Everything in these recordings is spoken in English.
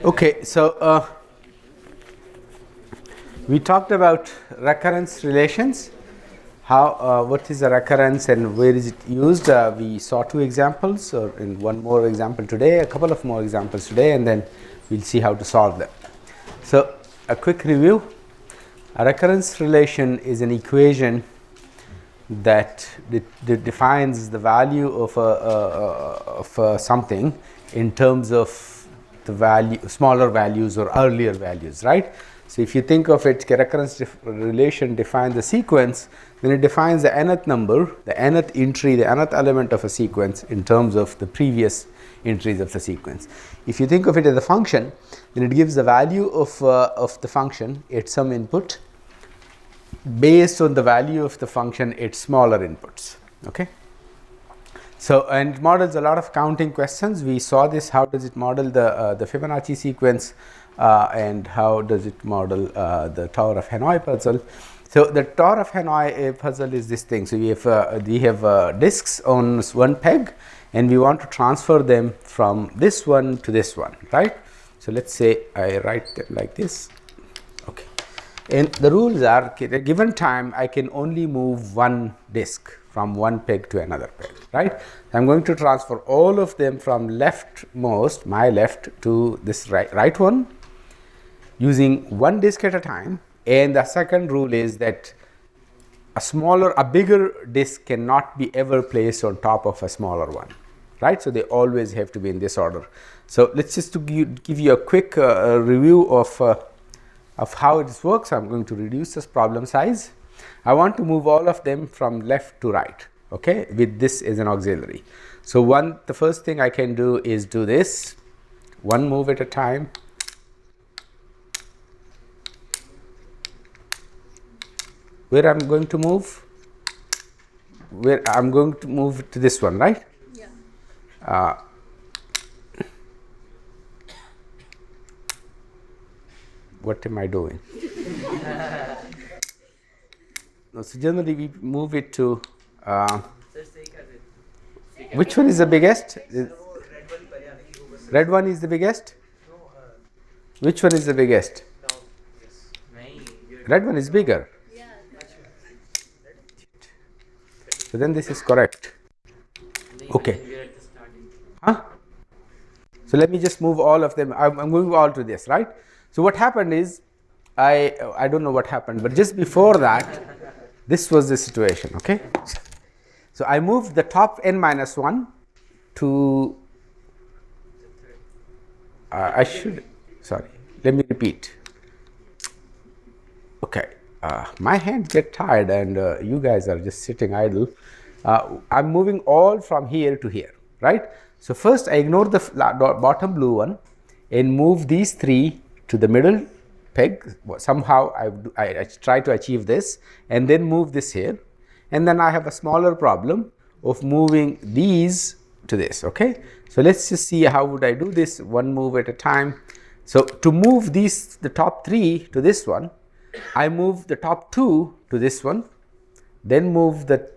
Okay, so we talked about recurrence relations. How what is a recurrence and where is it used? We saw two examples, or in one more example today, a couple of more examples today, and then we'll see how to solve them. So a quick review. A recurrence relation is an equation that defines the value of something in terms of the value, smaller values or earlier values, right? So if you think of it, a recurrence relation defines the sequence, then it defines the nth number, the nth entry, the nth element of a sequence in terms of the previous entries of the sequence. If you think of it as a function, then it gives the value of the function at some input based on the value of the function at smaller inputs. Okay. So, and it models a lot of counting questions. We saw this. How does it model the Fibonacci sequence, and how does it model the Tower of Hanoi puzzle? So, the Tower of Hanoi puzzle is this thing. So, we have disks on one peg, and we want to transfer them from this one to this one, right? So, let's say I write them like this. Okay. And the rules are, at a given time, I can only move one disk from one peg to another peg, right? So I'm going to transfer all of them from leftmost, my left, to this right one, using one disk at a time. And the second rule is that a bigger disk cannot be ever placed on top of a smaller one, right? So they always have to be in this order. So let's just give you a quick review of how it works. I'm going to reduce this problem size. I want to move all of them from left to right, okay, with this as an auxiliary. So the first thing I can do is do this, one move at a time. Where I'm going to move? Where I'm going to move to this one, right? Yeah. What am I doing? No, so generally we move it to which one is the biggest? Red one is the biggest? Which one is the biggest? Red one is bigger. So then this is correct. Okay. Huh? So let me just move all of them. I'm going all to this, right? So what happened is, I don't know what happened, but just before that, this was the situation, okay? So I moved the top n minus 1 to, let me repeat. Okay, my hands get tired and you guys are just sitting idle. I'm moving all from here to here, right? So first I ignore the bottom blue one and move these three to the middle peg. Somehow I try to achieve this and then move this here, and then I have a smaller problem of moving these to this, okay? So let's just see how would I do this, one move at a time. So to move the top three to this one, I move the top two to this one, then move the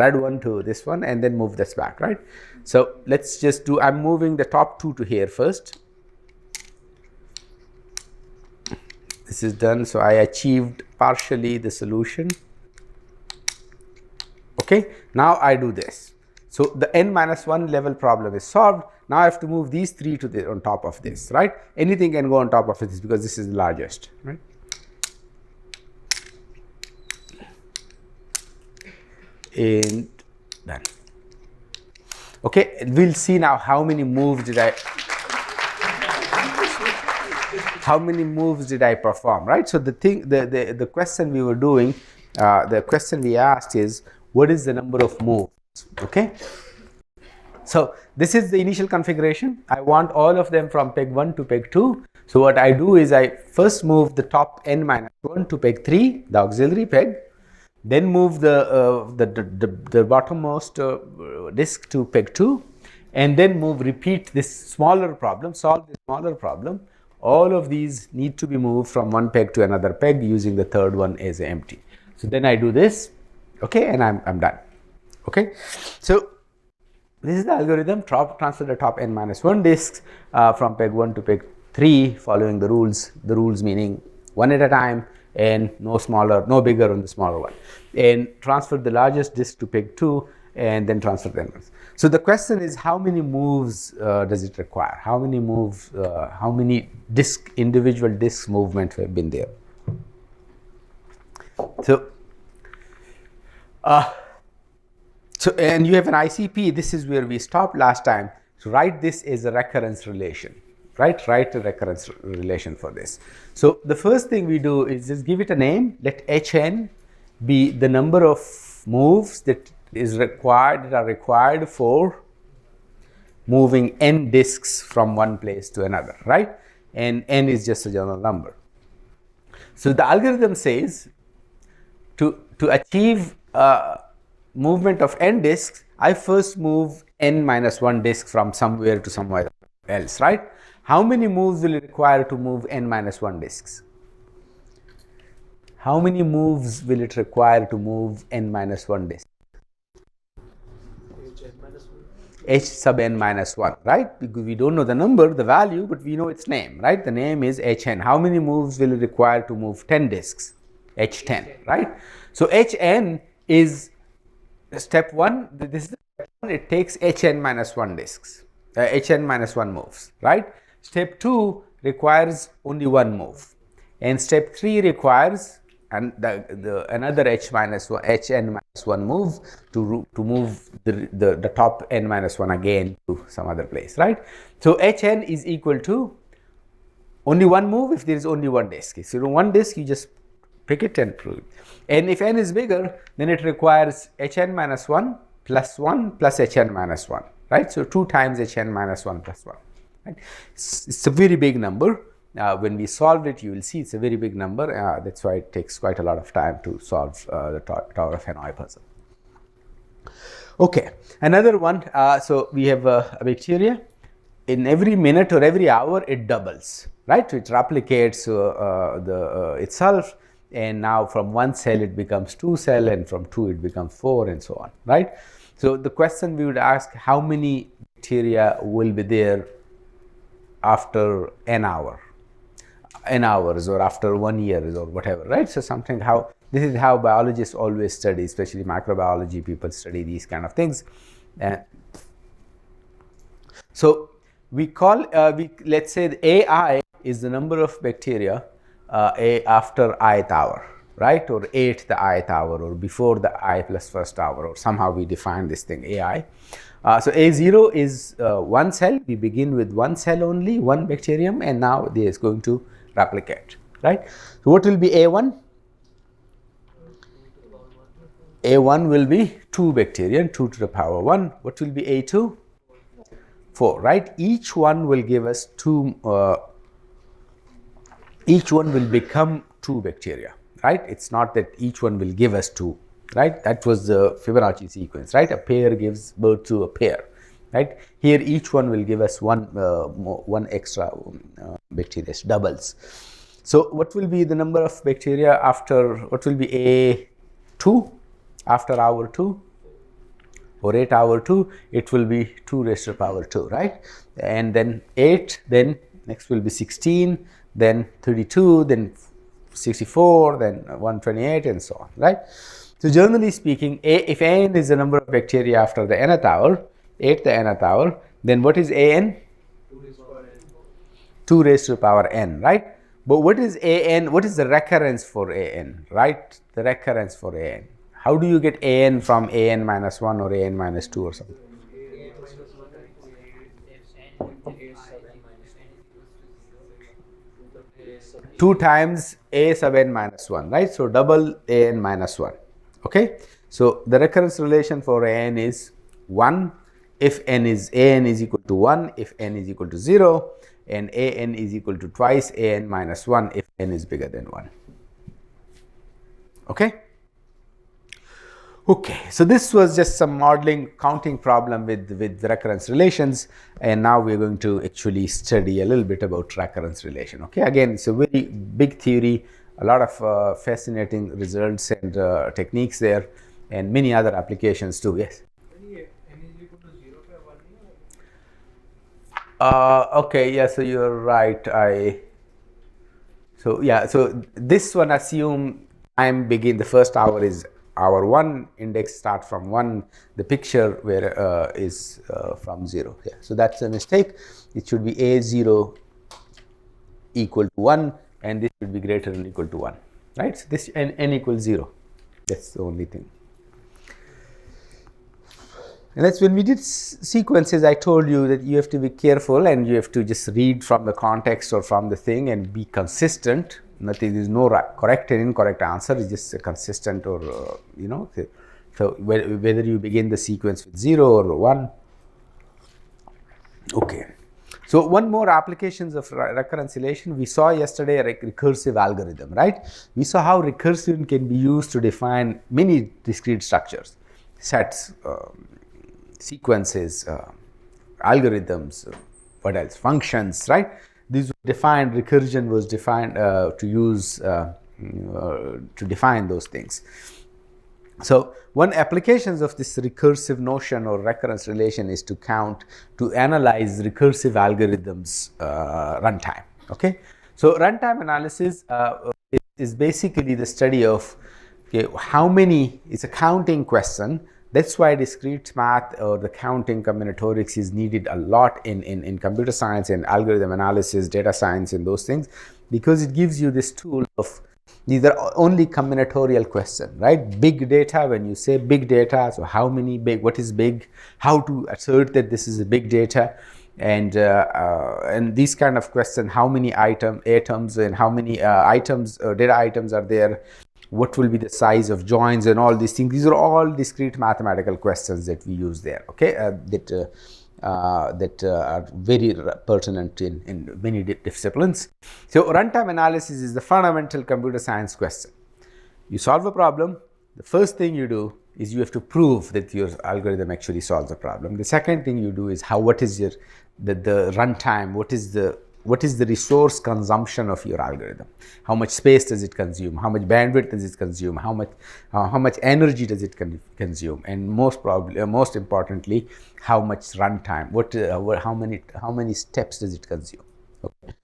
red one to this one, and then move this back, right? So let's just do, I'm moving the top two to here first. This is done, so I achieved partially the solution. Okay, now I do this. So the n minus 1 level problem is solved. Now I have to move these three to on top of this, right? Anything can go on top of this because this is the largest, right? And done. Okay, we'll see now how many moves did I perform, right? So the question we were doing, the question we asked is, what is the number of moves? Okay. So this is the initial configuration. I want all of them from peg 1 to peg 2. So what I do is I first move the top n minus 1 to peg 3, the auxiliary peg, then move the bottommost disk to peg 2, and then repeat this smaller problem, solve this smaller problem. All of these need to be moved from one peg to another peg using the third one as empty. So then I do this, okay, and I'm done. Okay, so this is the algorithm. Transfer the top n minus 1 disks from peg 1 to peg 3 following the rules. The rules meaning one at a time and no bigger on the smaller one. And transfer the largest disk to peg 2 and then transfer the n. So the question is, how many moves does it require? How many moves, how many individual disk movements have been there? So, and you have an ICP. This is where we stopped last time. So write this as a recurrence relation, right? Write a recurrence relation for this. So the first thing we do is just give it a name. Let Hn be the number of moves that are required for moving n disks from one place to another, right? And n is just a general number. So the algorithm says to achieve movement of n disks, I first move n minus 1 disk from somewhere to somewhere else, right? How many moves will it require to move n minus 1 disks? How many moves will it require to move n minus 1 disk? H sub n minus 1, right? Because we don't know the number, the value, but we know its name, right? The name is Hn. How many moves will it require to move 10 disks? H10, right? So Hn is step 1. This is the step 1. It takes Hn minus 1 disks, Hn minus 1 moves, right? Step 2 requires only 1 move, and step 3 requires another Hn minus 1 move to move the top n minus 1 again to some other place, right? So Hn is equal to only 1 move if there is only 1 disk. If you do 1 disk, you just pick it and prove it. And if n is bigger, then it requires Hn minus 1 plus Hn minus 1, right? So 2 times Hn minus 1 plus 1, right? It's a very big number. When we solve it, you will see it's a very big number. That's why it takes quite a lot of time to solve the Tower of Hanoi puzzle. Okay, another one. So we have a bacteria. In every minute or every hour, it doubles, right? So it replicates itself, and now from 1 cell it becomes 2 cell, and from 2 it becomes 4, and so on, right? So the question we would ask: how many bacteria will be there after n hours, or after 1 year, or whatever, right? So this is how biologists always study, especially microbiology people study these kind of things. So we call let's say the AI is the number of bacteria after ith hour, right? Or 8th ith hour, or before the I plus first hour, or somehow we define this thing AI. So A0 is 1 cell. We begin with 1 cell only, 1 bacterium, and now it is going to replicate, right? So what will be A1? A1 will be 2 bacteria, 2 to the power 1. What will be A2? 4, right? Each one will give us 2, each one will become 2 bacteria, right? It's not that each one will give us 2, right? That was the Fibonacci sequence, right? A pair gives birth to a pair, right? Here each one will give us one extra bacteria, doubles. So what will be the number of bacteria after, what will be A2 after hour 2? Or 8 hour 2, it will be 2 raised to the power 2, right? And then 8, then next will be 16, then 32, then 64, then 128, and so on, right? So generally speaking, if n is the number of bacteria after the nth hour, 8th nth hour, then what is an? 2 raised to the power n, right? But what is an? What is the recurrence for an, right? The recurrence for an. How do you get an from an minus 1 or an minus 2 or something? 2 times a sub n minus 1, right? So double an minus 1, okay? So the recurrence relation for an is 1 if an is equal to 1, if n is equal to 0, and an is equal to twice an minus 1 if n is bigger than 1, okay? Okay, so this was just some modeling counting problem with recurrence relations, and now we're going to actually study a little bit about recurrence relation. Okay, again, it's a very big theory, a lot of fascinating results and techniques there, and many other applications too. Yes? Any Okay, yeah, so you're right. So this one assume time begin, the first hour is hour 1, index start from 1, the picture where is from 0. Yeah, so that's a mistake. It should be a0 equal to 1, and this should be greater than or equal to 1, right? So this n equals 0. That's the only thing. And that's when we did sequences, I told you that you have to be careful and you have to just read from the context or from the thing and be consistent. Nothing, there is no correct and incorrect answer, it's just a consistent or, you know. So whether you begin the sequence with 0 or 1. Okay. So one more applications of reconciliation. We saw yesterday a recursive algorithm, right? We saw how recursion can be used to define many discrete structures, sets, sequences, algorithms, what else? Functions, right? These were defined, recursion was defined to use to define those things. So one applications of this recursive notion or recurrence relation is to analyze recursive algorithms runtime. Okay, so runtime analysis is basically the study of how many. It's a counting question. That's why discrete math or the counting combinatorics is needed a lot in computer science and algorithm analysis, data science, and those things, because it gives you this tool of. These are only combinatorial questions, right? Big data, when you say big data, so how many big, what is big, how to assert that this is a big data, and these kind of questions, how many atoms and how many data items are there, what will be the size of joins and all these things. These are all discrete mathematical questions that we use there, okay, that are very pertinent in many disciplines. So runtime analysis is the fundamental computer science question. You solve a problem, the first thing you do is you have to prove that your algorithm actually solves the problem. The second thing you do is what is your the runtime, what is the resource consumption of your algorithm? How much space does it consume? How much bandwidth does it consume? How much energy does it consume? And most importantly, how much runtime? How many steps does it consume? Okay.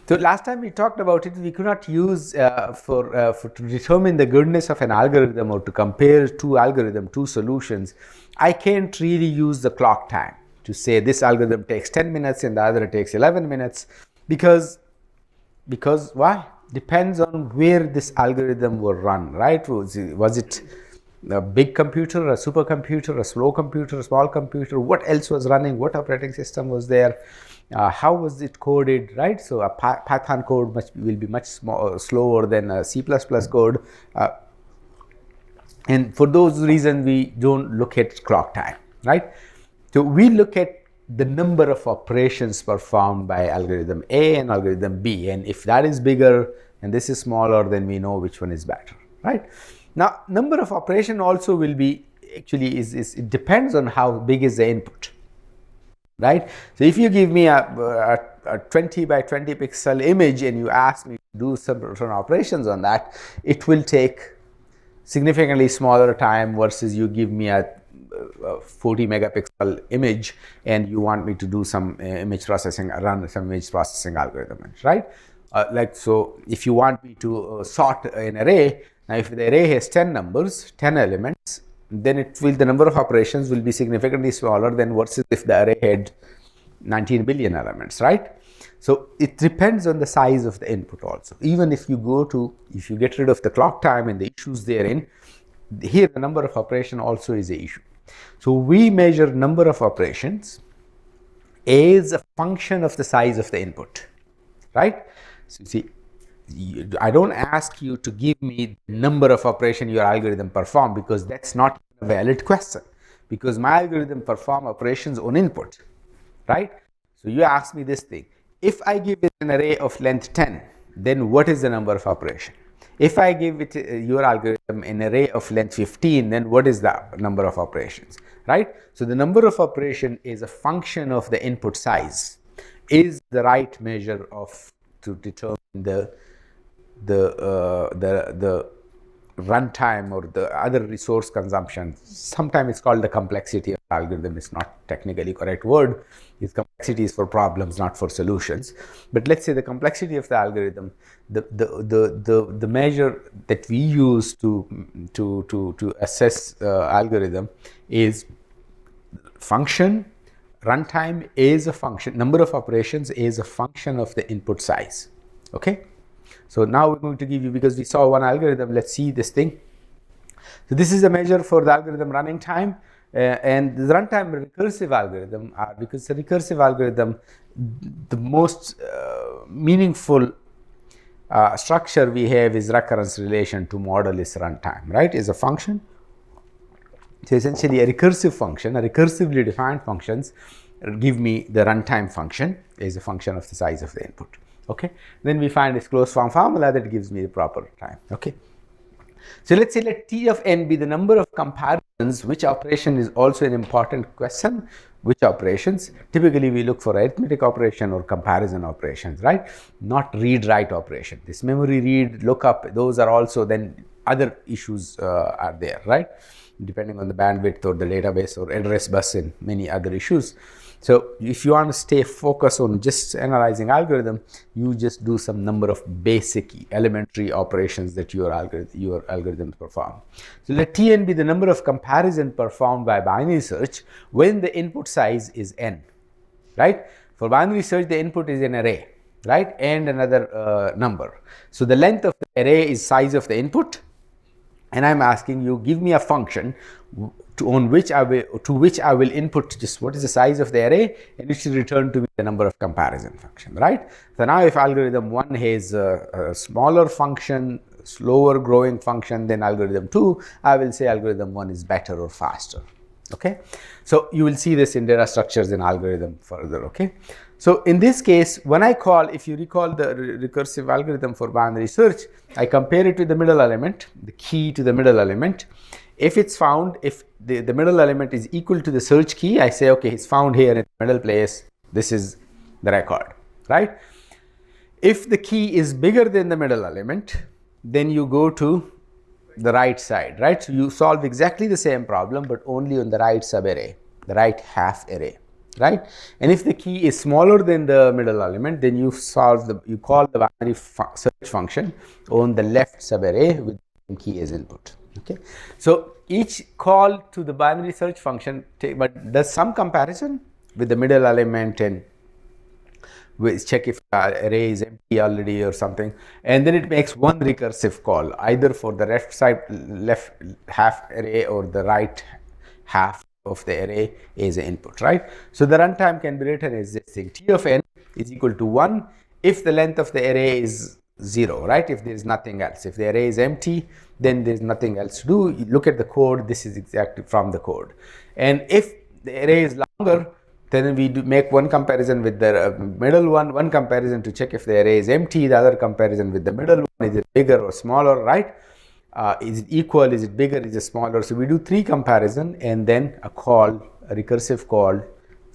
So last time we talked about it, we could not use to determine the goodness of an algorithm or to compare two solutions. I can't really use the clock time to say this algorithm takes 10 minutes and the other takes 11 minutes, because why? Depends on where this algorithm will run, right? Was it a big computer, a supercomputer, a slow computer, a small computer? What else was running? What operating system was there? How was it coded, right? So a Python code will be much slower than a C++ code. And for those reasons, we don't look at clock time, right? So we look at the number of operations performed by algorithm A and algorithm B, and if that is bigger and this is smaller, then we know which one is better, right? Now, number of operation also will be actually it depends on how big is the input, right? So if you give me a 20 by 20 pixel image and you ask me to do certain operations on that, it will take significantly smaller time versus you give me a 40 megapixel image and you want me to do some run some image processing algorithm, right? So if you want me to sort an array, now if the array has 10 numbers, 10 elements, then the number of operations will be significantly smaller than versus if the array had 19 billion elements, right? So it depends on the size of the input also. Even if you get rid of the clock time and the issues therein, here the number of operation also is an issue. So we measure number of operations as a function of the size of the input, right? So you see, I don't ask you to give me the number of operation your algorithm perform, because that's not a valid question, because my algorithm perform operations on input, right? So you ask me this thing. If I give it an array of length 10, then what is the number of operation? If I give it your algorithm an array of length 15, then what is the number of operations, right? So the number of operation is a function of the input size, is the right measure to determine the runtime or the other resource consumption. Sometimes it's called the complexity of the algorithm. It's not technically correct word. Its complexity is for problems, not for solutions. But let's say the complexity of the algorithm, the measure that we use to assess algorithm is function. Runtime is a function. Number of operations is a function of the input size. Okay. So now we're going to give you, because we saw one algorithm, let's see this thing. So this is a measure for the algorithm running time, and the runtime recursive algorithm, because the recursive algorithm, the most meaningful structure we have is recurrence relation to model is runtime, right? Is a function. So essentially a recursive function, a recursively defined functions give me the runtime function is a function of the size of the input. Okay, then we find this closed form formula that gives me the proper time. Okay, so let's say let T of n be the number of comparisons. Which operation is also an important question. Which operations? Typically we look for arithmetic operation or comparison operations, right? Not read write operation. This memory read, lookup, those are also then other issues are there, right? Depending on the bandwidth or the database or address bus and many other issues. So if you want to stay focused on just analyzing algorithm, you just do some number of basic elementary operations that your algorithms perform. So let Tn be the number of comparisons performed by binary search when the input size is n, right? For binary search, the input is an array, right? And another number. So the length of the array is size of the input, and I'm asking you, give me a function to which I will input just what is the size of the array, and it should return to me the number of comparison function, right? So now if algorithm 1 has a smaller function, slower growing function than algorithm 2, I will say algorithm 1 is better or faster. Okay, so you will see this in data structures and algorithm further. Okay, so in this case, when I call, if you recall the recursive algorithm for binary search, I compare it to the middle element, the key to the middle element. If it's found, if the middle element is equal to the search key, I say, okay, it's found here in the middle place. This is the record, right? If the key is bigger than the middle element, then you go to the right side, right? So you solve exactly the same problem, but only on the right subarray, the right half array, right? And if the key is smaller than the middle element, then you call the binary search function on the left subarray with the key as input. Okay, so each call to the binary search function does some comparison with the middle element and we check if the array is empty already or something, and then it makes one recursive call either for the left half array or the right half of the array as an input, right? So the runtime can be written as this thing: T of n is equal to 1 if the length of the array is 0, right? If there is nothing else. If the array is empty, then there is nothing else to do. You look at the code. This is exactly from the code. And if the array is longer, then we make one comparison with the middle one comparison to check if the array is empty, the other comparison with the middle one, is it bigger or smaller, right? Is it equal, is it bigger, is it smaller? So we do 3 comparison and then a recursive call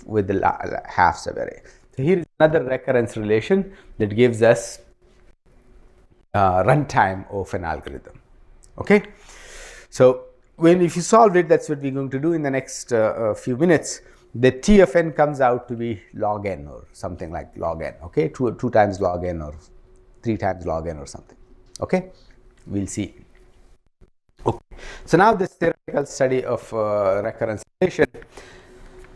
with the half subarray. So here is another recurrence relation that gives us runtime of an algorithm. Okay, so if you solve it, that's what we're going to do in the next few minutes. The T of n comes out to be log n or something like log n. Okay, 2 times log n or 3 times log n or something. Okay, we'll see. Okay, so now this theoretical study of recurrence relation,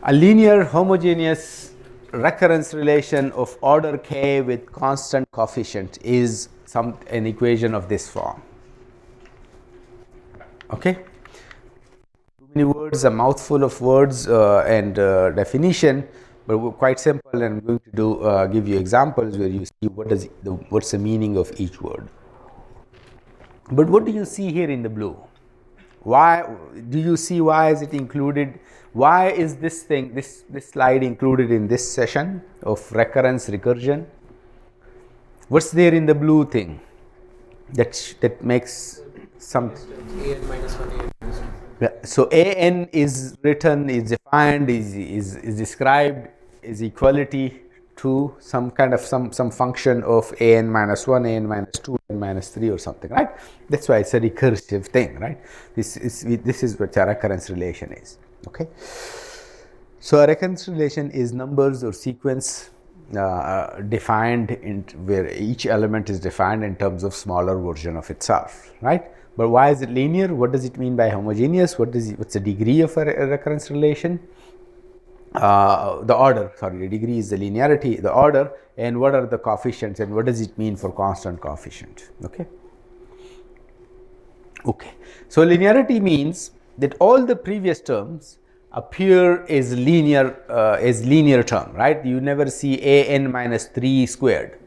a linear homogeneous recurrence relation of order k with constant coefficient is an equation of this form. Okay, too many words, a mouthful of words and definition, but we're quite simple, and I'm going to give you examples where you see what's the meaning of each word. But what do you see here in the blue? Why do you see? Why is it included? Why is this thing, this slide included in this session of recurrence recursion? What's there in the blue thing that makes some an minus 1, an minus 1. Yeah, so an is written, is defined, is described, is equality, to some kind of some function of an minus 1, an minus 2, an minus 3 or something, right? That's why it's a recursive thing, right? This is what a recurrence relation is, okay? So a recurrence relation is numbers or sequence defined in where each element is defined in terms of smaller version of itself, right? But why is it linear? What does it mean by homogeneous? What's the degree of a recurrence relation? The order, sorry, the degree is the linearity, the order, and what are the coefficients, and what does it mean for constant coefficient, okay? Okay, so linearity means that all the previous terms appear as linear term, right? You never see an minus 3 squared,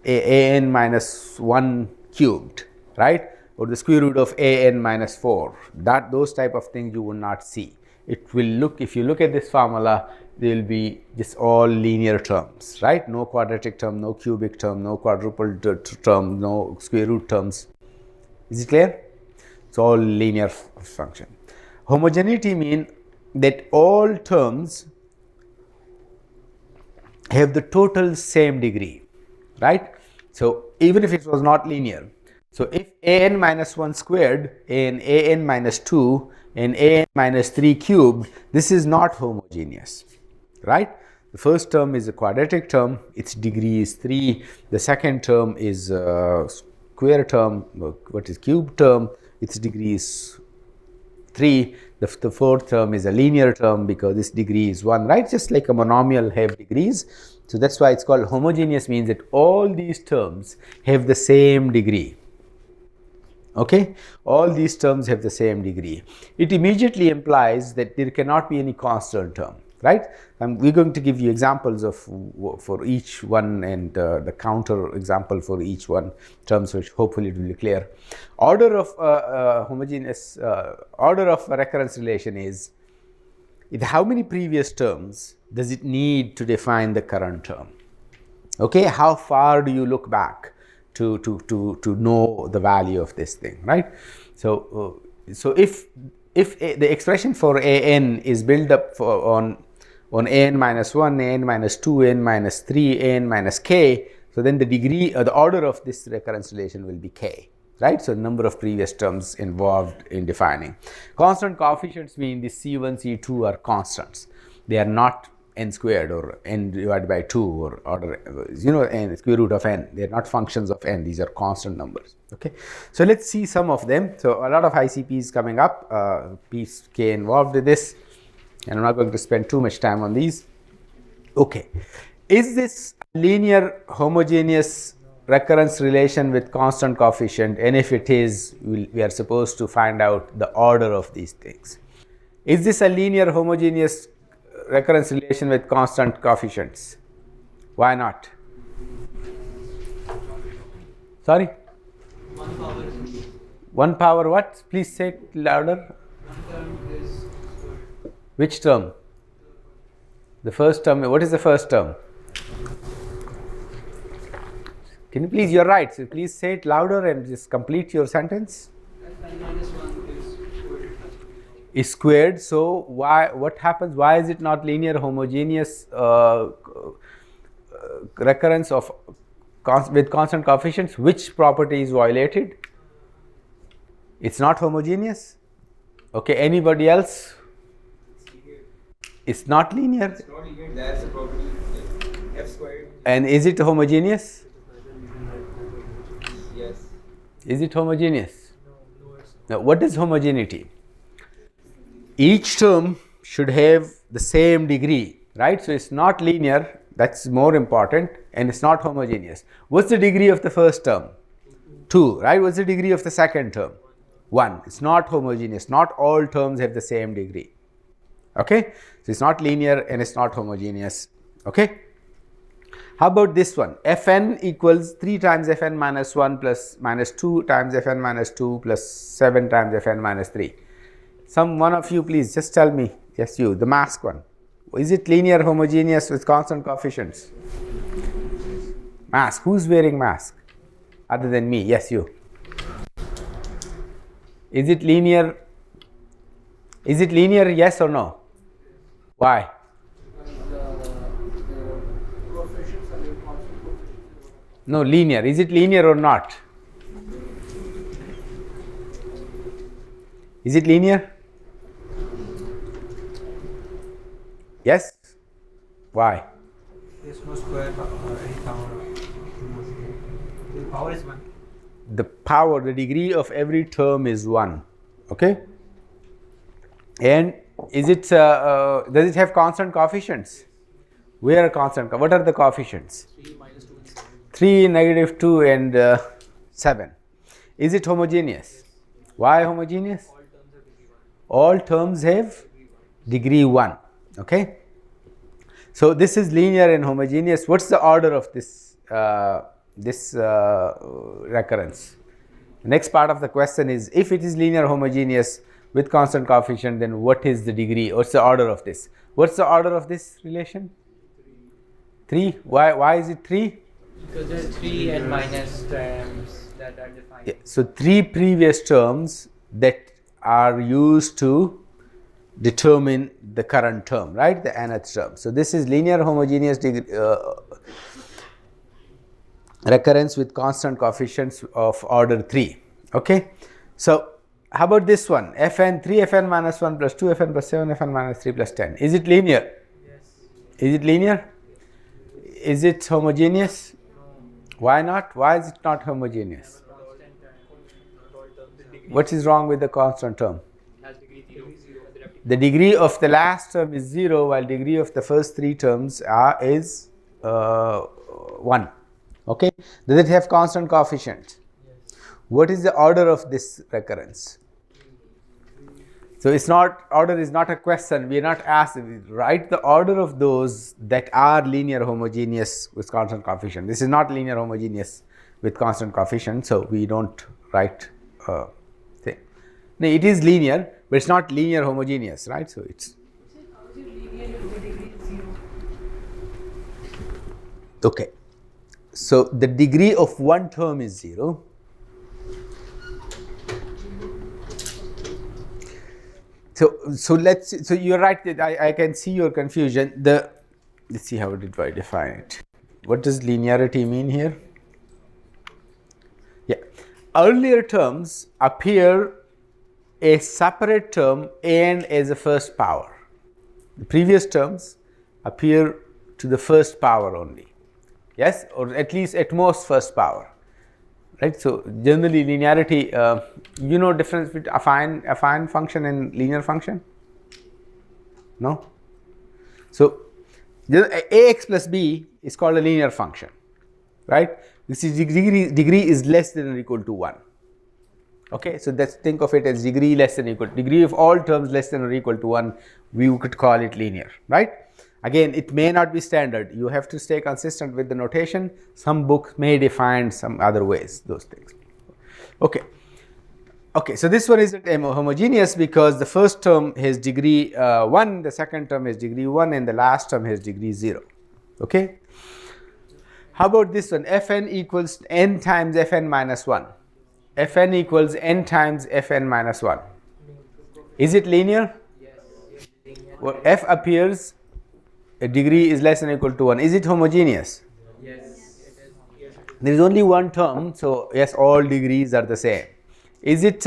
an minus 1 cubed, right? Or the square root of an minus 4, those type of things you will not see. It will look, if you look at this formula, they will be just all linear terms, right? No quadratic term, no cubic term, no quadruple term, no square root terms. Is it clear? It's all linear function. Homogeneity means that all terms have the total same degree, right? So even if it was not linear, so if an minus 1 squared and an minus 2 and an minus 3 cubed, this is not homogeneous, right? The first term is a quadratic term, its degree is 3. The second term is a square term, what is cube term, its degree is 3. The fourth term is a linear term because this degree is 1, right? Just like a monomial have degrees. So that's why it's called homogeneous, means that all these terms have the same degree. Okay, all these terms have the same degree. It immediately implies that there cannot be any constant term, right? And we're going to give you examples of for each one and the counter example for each one terms, which hopefully it will be clear. Order of order of a recurrence relation is how many previous terms does it need to define the current term? Okay, how far do you look back to know the value of this thing, right? So if the expression for an is built up on an minus 1, an minus 2, an minus 3, an minus k, so then the degree or the order of this recurrence relation will be k, right? So number of previous terms involved in defining. Constant coefficients mean the c1, c2 are constants. They are not n squared or n divided by 2 or order, n square root of n. They are not functions of n. These are constant numbers. Okay, so let's see some of them. So a lot of ICPs coming up, piece k involved with this, and I'm not going to spend too much time on these. Okay, is this linear homogeneous recurrence relation with constant coefficient? And if it is, we are supposed to find out the order of these things. Is this a linear homogeneous recurrence relation with constant coefficients? Why not? Sorry? 1 power is 1 power what? Please say it louder. 1 term is squared. Which term? The first term. What is the first term? Can you please, you're right, so please say it louder and just complete your sentence. N minus 1 is squared. Is squared, so what happens? Why is it not linear homogeneous recurrence of with constant coefficients? Which property is violated? It's not homogeneous. Okay, anybody else? It's not linear. It's not linear, that's the property f squared. And is it homogeneous? Yes. Is it homogeneous? No, it's not. Now, what is homogeneity? Each term should have the same degree, right? So it's not linear, that's more important, and it's not homogeneous. What's the degree of the first term? 2, right? What's the degree of the second term? 1. It's not homogeneous. Not all terms have the same degree. Okay? So it's not linear and it's not homogeneous. Okay? How about this one? Fn equals 3 times Fn minus 1 plus minus 2 times Fn minus 2 plus 7 times Fn minus 3. One of you please just tell me. Yes, you, the mask one. Is it linear homogeneous with constant coefficients? Mask. Who's wearing mask? Other than me. Yes, you. Is it linear? Is it linear, yes or no? Why? The No, linear. Is it linear or not? Is it linear? Yes? Why? There's no square or any power. The power is 1. The power, the degree of every term is 1. Okay? And is it, does it have constant coefficients? Where are constant? What are the coefficients? 3 minus 2 and 7. 3, negative 2 and 7. Is it homogeneous? Why homogeneous? All terms have degree 1. All terms have degree 1. Okay? So this is linear and homogeneous. What's the order of this recurrence? The next part of the question is, if it is linear homogeneous with constant coefficient, then what is the degree? What's the order of this? What's the order of this relation? 3. Why is it 3? Because there are 3 and minus terms that are defined. Yeah, so 3 previous terms that are used to determine the current term, right? The nth term. So this is linear homogeneous recurrence with constant coefficients of order 3. Okay. So how about this one? Fn 3fn minus 1 plus 2fn plus 7fn minus 3 plus 10. Is it linear? Yes. Is it linear? Is it homogeneous? Why not? Why is it not homogeneous? What is wrong with the constant term? Has degree 0. The degree of the last term is 0, while degree of the first 3 terms is 1. Okay. Does it have constant coefficient? Yes. What is the order of this recurrence? So it's not, order is not a question. We are not asked, write the order of those that are linear homogeneous with constant coefficient. This is not linear homogeneous with constant coefficient, so we don't write thing. No, it is linear, but it's not linear homogeneous, right? So it's How is it linear if the degree is 0? okay. So the degree of one term is 0. So you're right that I can see your confusion. Let's see how did I define it. What does linearity mean here? Yeah, earlier terms appear a separate term and as a first power. The previous terms appear to the first power only. Yes, or at least at most first power. Right. So generally linearity, you know difference between affine function and linear function? No? So ax plus b is called a linear function, right? This is degree is less than or equal to 1. Okay, so let's think of it as degree less than or equal, degree of all terms less than or equal to 1, we could call it linear, right? Again, it may not be standard. You have to stay consistent with the notation. Some books may define some other ways, those things. Okay. Okay, so this one is homogeneous because the first term has degree 1, the second term has degree 1, and the last term has degree 0. Okay. How about this one? Fn equals n times Fn minus 1. Fn equals n times Fn minus 1. Is it linear? Yes. Well, F appears a degree is less than or equal to 1. Is it homogeneous? Yes. There is only one term, so yes, all degrees are the same. Is it,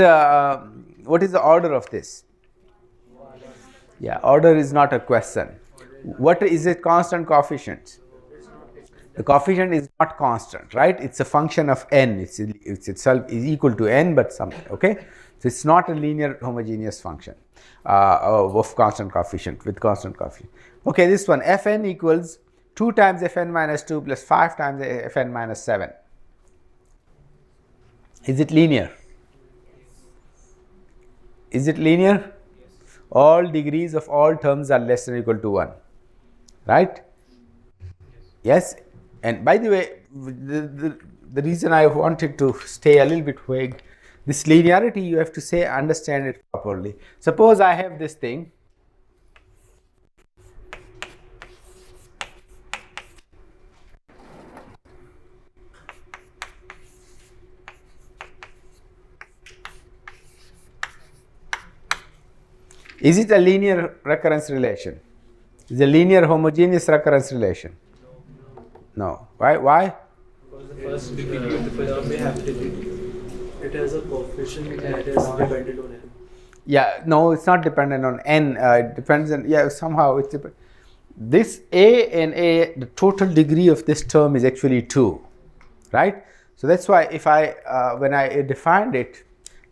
what is the order of this? Yeah, order is not a question. What is it constant coefficient? The coefficient is not constant, right? It's a function of n. It's itself is equal to n, but something, okay? So it's not a linear homogeneous function of constant coefficient with constant coefficient. Okay, this one Fn equals 2 times Fn minus 2 plus 5 times Fn minus 7. Is it linear? Is it linear? All degrees of all terms are less than or equal to 1, right? Yes. And by the way, the reason I wanted to stay a little bit vague, this linearity you have to say, understand it properly. Suppose I have this thing. Is it a linear recurrence relation? Is it a linear homogeneous recurrence relation? No. Why? Because the first degree of the first may have degree. It has a coefficient that is dependent on n. Yeah, no, it's not dependent on n. It depends on, yeah, somehow it's this a and a, the total degree of this term is actually 2, right? So that's why if I when I defined it,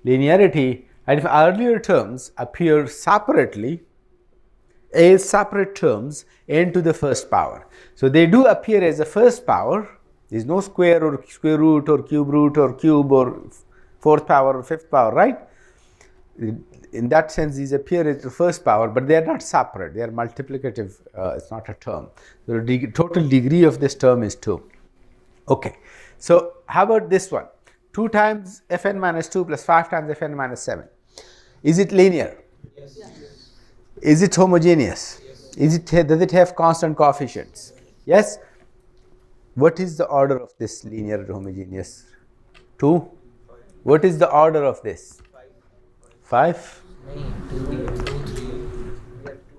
linearity, and if earlier terms appear separately as separate terms n to the first power. So they do appear as a first power. There is no square or square root or cube or fourth power or fifth power, right? In that sense, these appear as the first power, but they are not separate. They are multiplicative. It's not a term. The total degree of this term is 2. Okay. So how about this one? 2 times fn minus 2 plus 5 times fn minus 7. Is it linear? Yes. Is it homogeneous? Yes. Does it have constant coefficients? Yes. What is the order of this linear homogeneous? 2. What is the order of this? 5.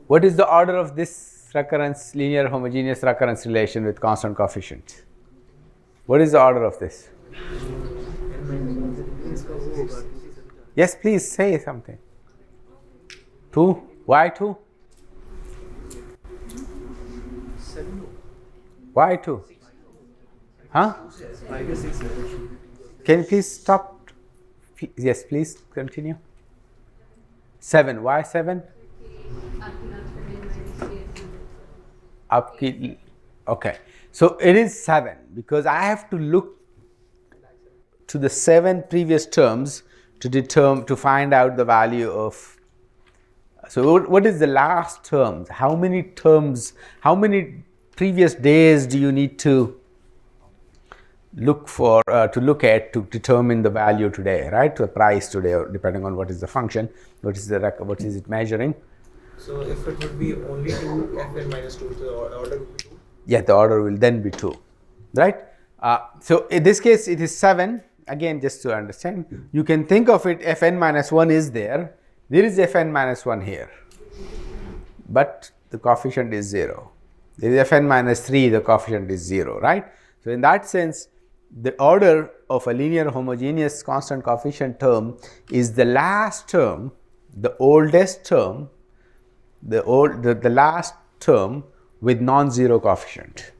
What is the order of this recurrence, linear homogeneous recurrence relation with constant coefficient? What is the order of this? Yes, please say something. 2. Why 2? Why 2? Huh? Can you please stop? Yes, please continue. 7. Why 7? Okay. So it is 7 because I have to look to the 7 previous terms to find out the value of. So what is the last term? How many terms? How many previous days do you need to look at to determine the value today, right? The price today, or depending on what is the function, what is it measuring? So if it would be only 2 fn minus 2, the order would be 2? Yeah, the order will then be 2, right? So in this case, it is 7. Again, just to understand, you can think of it, fn minus 1 is there. There is fn minus 1 here, but the coefficient is 0. There is fn minus 3, the coefficient is 0, right? So in that sense, the order of a linear homogeneous constant coefficient term is the last term, the oldest term, the last term with non-zero coefficient.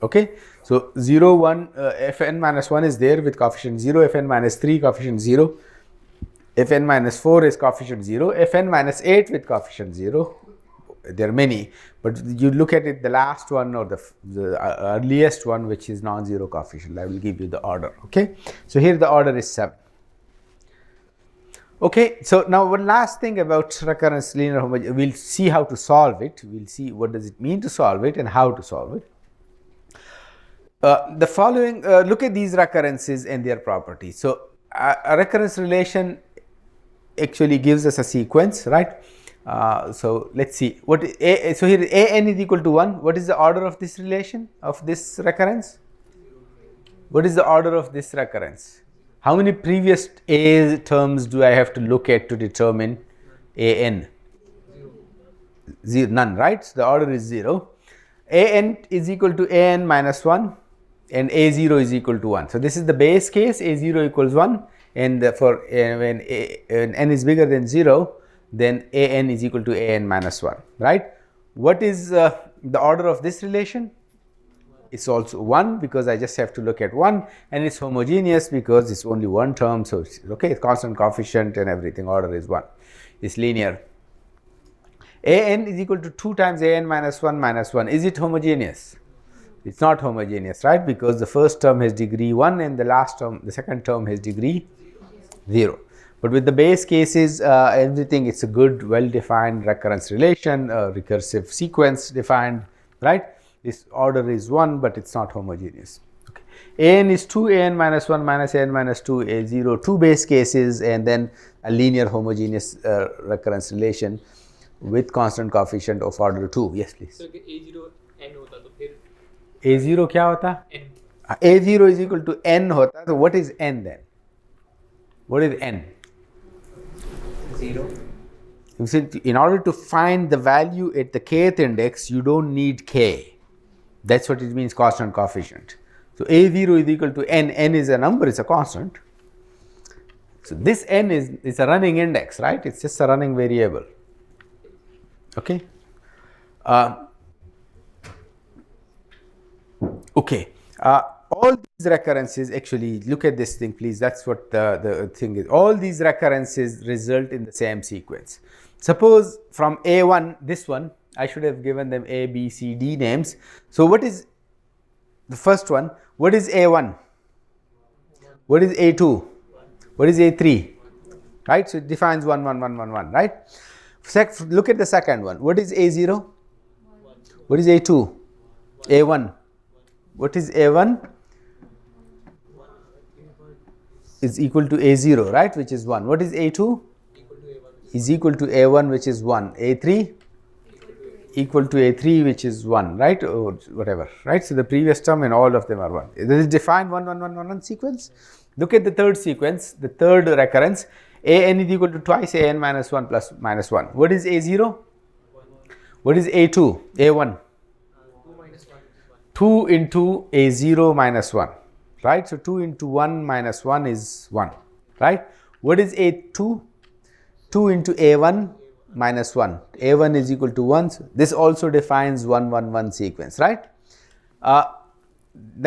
Okay, so 0, 1, fn minus 1 is there with coefficient 0, fn minus 3 coefficient 0, fn minus 4 is coefficient 0, fn minus 8 with coefficient 0. There are many, but you look at it, the last one or the earliest one, which is non-zero coefficient. I will give you the order. Okay, so here the order is 7. Okay, so now one last thing about recurrence linear homogeneous. We'll see how to solve it. We'll see what does it mean to solve it and how to solve it. The following, look at these recurrences and their properties. So a recurrence relation actually gives us a sequence, right? So let's see what so here an is equal to 1. What is the order of this relation of this recurrence? What is the order of this recurrence? How many previous a terms do I have to look at to determine an? 0, none, right? So the order is 0. An is equal to an minus 1 and a0 is equal to 1. So this is the base case, a0 equals 1, and for when n is bigger than 0, then an is equal to an minus 1, right? What is the order of this relation? It's also 1 because I just have to look at 1, and it's homogeneous because it's only one term, so it's okay, it's constant coefficient and everything, order is 1. It's linear. An is equal to 2 times an minus 1 minus 1. Is it homogeneous? It's not homogeneous, right? Because the first term has degree 1 and the second term has degree 0. But with the base cases, everything, it's a good, well-defined recurrence relation, recursive sequence defined, right? This order is 1, but it's not homogeneous. Okay. An is 2, an minus 1 minus an minus 2, a0, 2 base cases, and then a linear homogeneous recurrence relation with constant coefficient of order 2. Yes, please. So a0 n hota to phir a0 क्या होता? n. a0 is equal to n होता. So what is n then? What is n? 0. You see, in order to find the value at the kth index, you don't need k. That's what it means, constant coefficient. So A0 is equal to n, n is a number, it's a constant. So this n is a running index, right? It's just a running variable. Okay. Okay. All these recurrences, actually, look at this thing, please. That's what the thing is. All these recurrences result in the same sequence. Suppose from A1, this one, I should have given them A, B, C, D names. So what is the first one? What is A1? What is A2? What is A3? Right? So it defines 1, 1, 1, 1, 1, right? Look at the second one. What is A0? What is A2? A1. What is A1? Is equal to A0, right? Which is 1. What is A2? Is equal to A1, which is 1. A3? Equal to A3, which is 1, right? Or whatever, right? So the previous term and all of them are 1. Does it define 1, 1, 1, 1, 1 sequence? Look at the third sequence, the third recurrence. An is equal to twice an minus 1 plus minus 1. What is A0? What is A2? A1? 2 into A0 minus 1, right? So 2 into 1 minus 1 is 1, right? What is A2? 2 into A1 minus 1. A1 is equal to 1. So this also defines 1, 1, 1 sequence, right? The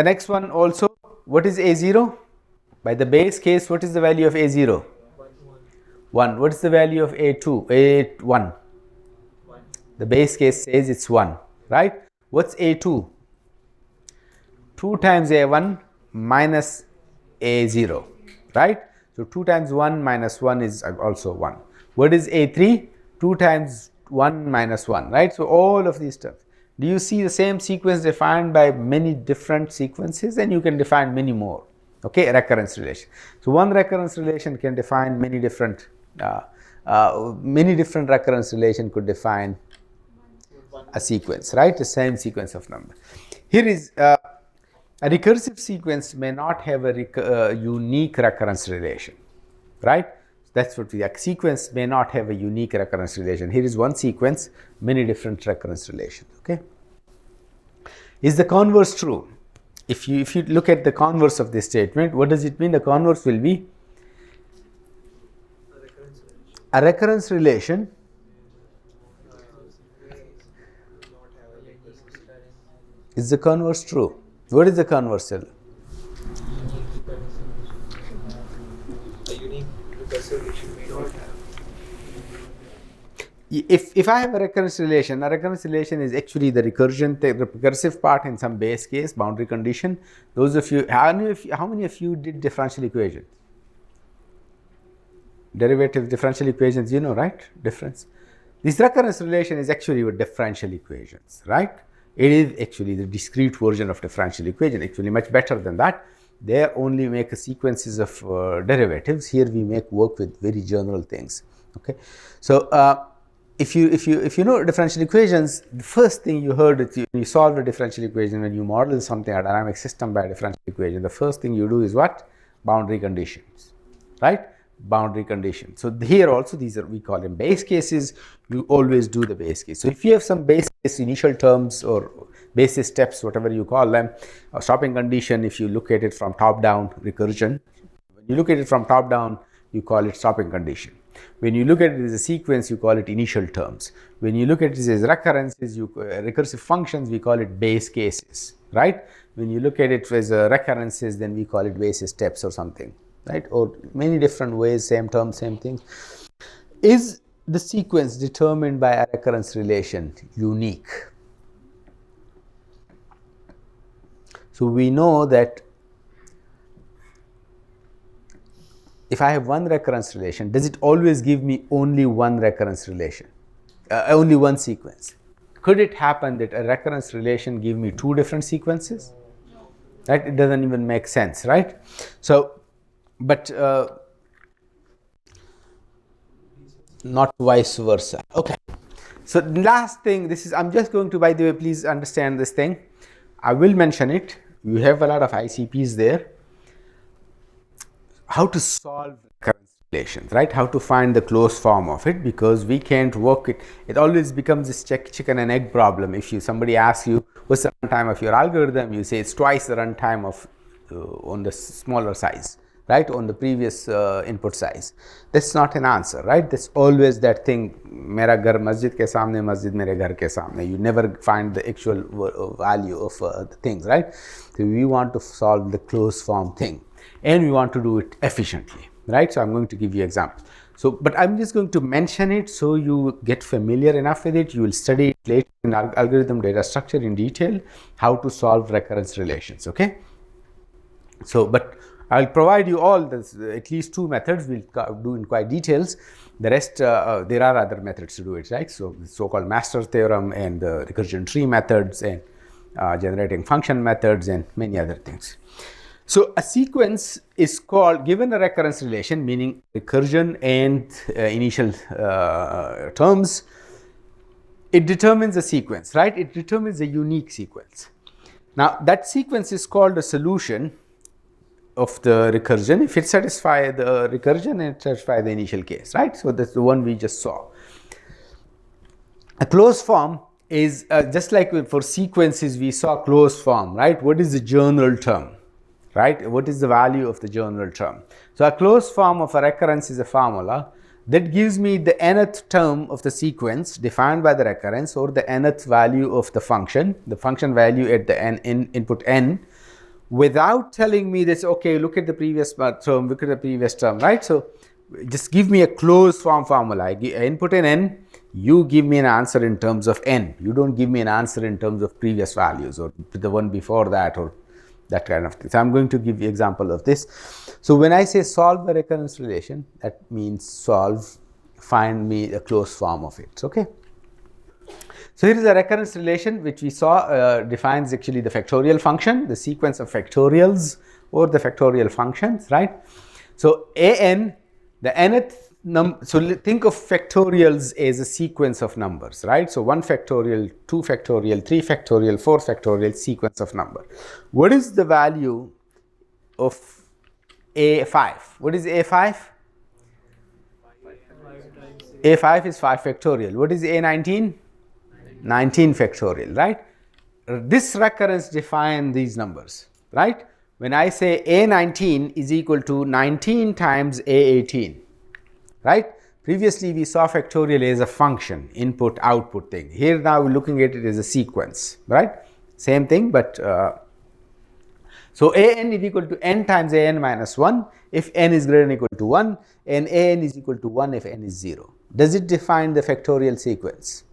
next one also, what is A0? By the base case, what is the value of A0? 1. What is the value of A2? A1? The base case says it's 1, right? What's A2? 2 times A1 minus A0, right? So 2 times 1 minus 1 is also 1. What is A3? 2 times 1 minus 1, right? So all of these terms. Do you see the same sequence defined by many different sequences? And you can define many more. Okay, recurrence relation. So one recurrence relation can define many different recurrence relation could define a sequence, right? The same sequence of number. Here is a recursive sequence may not have a unique recurrence relation, right? That's what a sequence may not have a unique recurrence relation. Here is one sequence, many different recurrence relations. Okay. Is the converse true? If you look at the converse of this statement, what does it mean? The converse will be a recurrence relation is the converse true? What is the converse? A unique recursive relation may not have. If I have a recurrence relation is actually the recursion, the recursive part in some base case, boundary condition. Those of you, how many of you did differential equations? Derivative differential equations, you know, right? Difference. This recurrence relation is actually with differential equations, right? It is actually the discrete version of differential equation, actually much better than that. There only make sequences of derivatives. Here we make work with very general things. Okay, so if you know differential equations, the first thing you heard is you solve a differential equation, when you model something, a dynamic system by a differential equation, the first thing you do is what? Boundary conditions, right? Boundary conditions. So here also these are, we call them base cases. You always do the base case. So if you have some base case initial terms or basis steps, whatever you call them, a stopping condition, if you look at it from top down, recursion. When you look at it from top down, you call it stopping condition. When you look at it as a sequence, you call it initial terms. When you look at it as recurrences, recursive functions, we call it base cases, right? When you look at it as recurrences, then we call it basis steps or something, right? Or many different ways, same term, same thing. Is the sequence determined by a recurrence relation unique? So we know that if I have one recurrence relation, does it always give me only one recurrence relation, only one sequence? Could it happen that a recurrence relation give me two different sequences? Right? It doesn't even make sense, right? So, but not vice versa. Okay. So the last thing, this is, I'm just going to, by the way, please understand this thing. I will mention it. You have a lot of ICPs there. How to solve recurrence relations, right? How to find the closed form of it, because we can't work it. It always becomes this chicken and egg problem. If somebody asks you what's the runtime of your algorithm, you say it's twice the runtime of on the smaller size, right, on the previous input size. That's not an answer, right? That's always that thing, mera ghar masjid ke samne, masjid mere ghar ke samne. You never find the actual value of the things, right? So we want to solve the closed form thing, and we want to do it efficiently, right? So I'm going to give you examples. So, but I'm just going to mention it so you get familiar enough with it. You will study it later in algorithm data structure in detail, how to solve recurrence relations, okay? So, but I'll provide you all this, at least 2 methods we'll do in quite details. The rest, there are other methods to do it, right? So, the so-called master theorem and the recursion tree methods and generating function methods and many other things. So, a sequence is called, given a recurrence relation, meaning recursion and initial terms, it determines a sequence, right? It determines a unique sequence. Now, that sequence is called a solution of the recursion if it satisfies the recursion and it satisfies the initial case, right? So, that's the one we just saw. A closed form is just like for sequences we saw closed form, right? What is the general term, right? What is the value of the general term? So, a closed form of a recurrence is a formula that gives me the nth term of the sequence defined by the recurrence, or the nth value of the function value at the input n, without telling me this, okay, look at the previous term, look at the previous term, right? So, just give me a closed form formula. I input in n, you give me an answer in terms of n. You don't give me an answer in terms of previous values or the one before that or that kind of thing. So, I am going to give you example of this. So, when I say solve a recurrence relation, that means find me a closed form of it, okay? So, here is a recurrence relation which we saw defines actually the factorial function, the sequence of factorials or the factorial functions, right? So, an, the nth number, so think of factorials as a sequence of numbers, right? So, 1 factorial, 2 factorial, 3 factorial, 4 factorial sequence of number. What is the value of a5? What is a5? a5 is 5 factorial. What is a19? 19 factorial, right? This recurrence defines these numbers, right? When I say a19 is equal to 19 times a18, right? Previously we saw factorial as a function, input output thing. Here now we're looking at it as a sequence, right? Same thing, but so an is equal to n times an minus 1 if n is greater than or equal to 1, and an is equal to 1 if n is 0. Does it define the factorial sequence?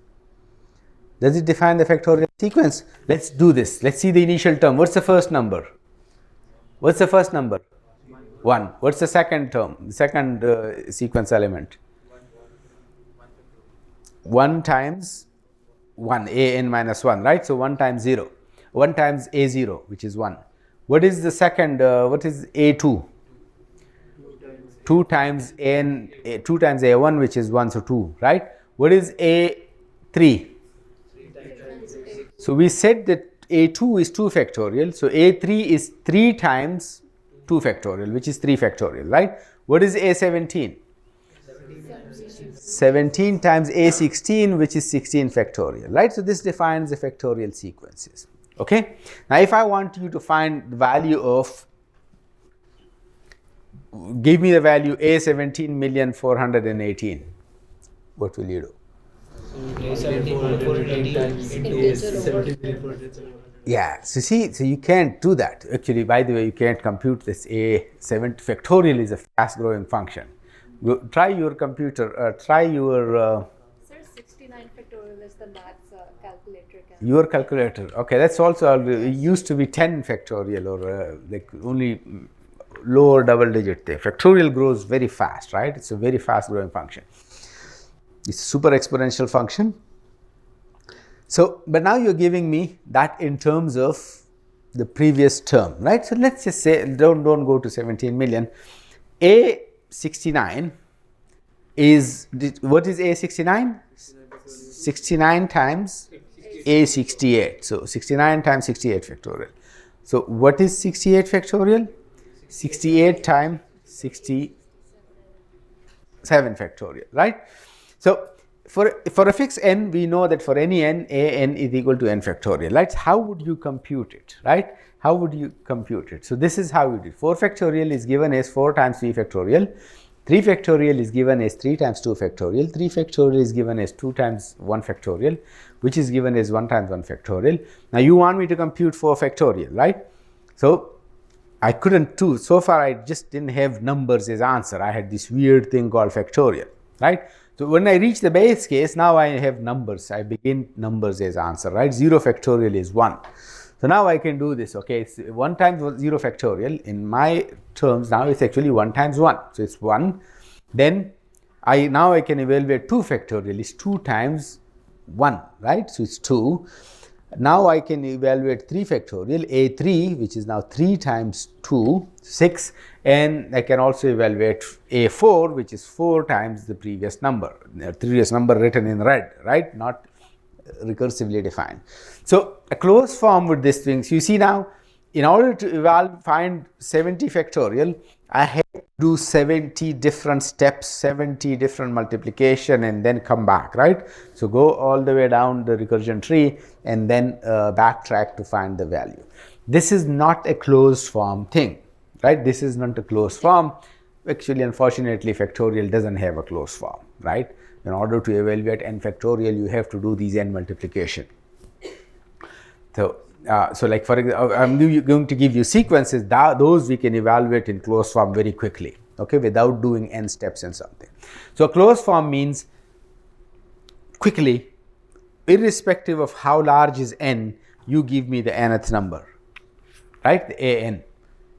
Does it define the factorial sequence? Let's do this. Let's see the initial term. What's the first number? What's the first number? 1. What's the second term? The second sequence element? 1 times 1, an minus 1, right? So, 1 times 0. 1 times a0, which is 1. What is the second, what is a2? 2 times an, 2 times a1, which is 1, so 2, right? What is a3? So, we said that a2 is 2 factorial. So, a3 is 3 times 2 factorial, which is 3 factorial, right? What is a17? 17 times a16, which is 16 factorial, right? So, this defines the factorial sequences, okay? Now, if I want you to find the value of, give me the value a17,418,000, what will you do? Yeah, so see, so you can't do that. Actually, by the way, you can't compute this a7 factorial is a fast growing function. Try your computer, try your. Sir, 69 factorial is the maths calculator. Your calculator, okay, that's also, it used to be 10 factorial or like only lower double digit there. Factorial grows very fast, right? It's a very fast growing function. It's a super exponential function. So, but now you're giving me that in terms of the previous term, right? So, let's just say, don't go to 17 million. A69 is, what is A69? 69 times A68. So, 69 times 68 factorial. So, what is 68 factorial? 68 times 60. 7 factorial, right? So for a fixed n, we know that for any n, a n is equal to n factorial, right? How would you compute it, right? How would you compute it? So this is how we do it. 4 factorial is given as 4 times 3 factorial. 3 factorial is given as 3 times 2 factorial. 3 factorial is given as 2 times 1 factorial, which is given as 1 times 1 factorial. Now you want me to compute 4 factorial, right? So I couldn't do, so far I just didn't have numbers as answer. I had this weird thing called factorial, right? So when I reach the base case, now I have numbers. I begin numbers as answer, right? 0 factorial is 1. So now I can do this, okay? It's 1 times 0 factorial. In my terms, now it's actually 1 times 1. So it's 1. Then now I can evaluate 2 factorial. It's 2 times 1, right? So it's 2. Now I can evaluate 3 factorial, a3, which is now 3 times 2, 6, and I can also evaluate a4, which is 4 times the previous number written in red, right? Not recursively defined. So a closed form with these things, you see now, in order to find 70 factorial, I have to do 70 different steps, 70 different multiplication, and then come back, right? So go all the way down the recursion tree and then backtrack to find the value. This is not a closed form thing, right? This is not a closed form. Actually, unfortunately, factorial doesn't have a closed form, right? In order to evaluate n factorial, you have to do these n multiplication. So like for example, I'm going to give you sequences, those we can evaluate in closed form very quickly, okay, without doing n steps in something. So closed form means quickly, irrespective of how large is n, you give me the nth number, right, the an,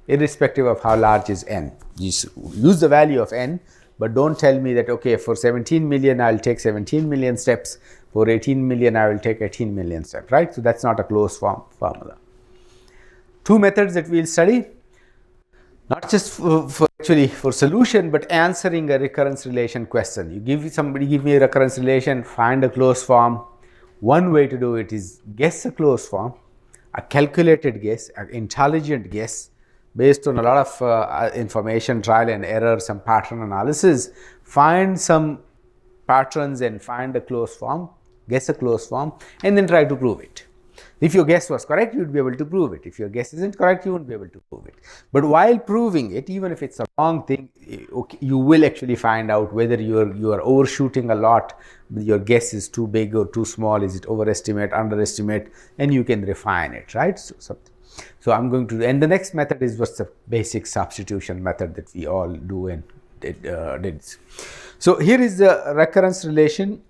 irrespective of how large is n. You use the value of n, but don't tell me that, okay, for 17 million, I'll take 17 million steps. For 18 million, I will take 18 million steps, right? So that's not a closed form formula. 2 methods that we'll study, not just for solution, but answering a recurrence relation question. Somebody give me a recurrence relation, find a closed form. One way to do it is guess a closed form, a calculated guess, an intelligent guess, based on a lot of information, trial and error, some pattern analysis, find some patterns and find a closed form, guess a closed form, and then try to prove it. If your guess was correct, you would be able to prove it. If your guess isn't correct, you won't be able to prove it. But while proving it, even if it's a wrong thing, okay, you will actually find out whether you are overshooting a lot, your guess is too big or too small, is it overestimate, underestimate, and you can refine it, right? So I'm going to, and the next method is what's the basic substitution method that we all do and did. So here is the recurrence relation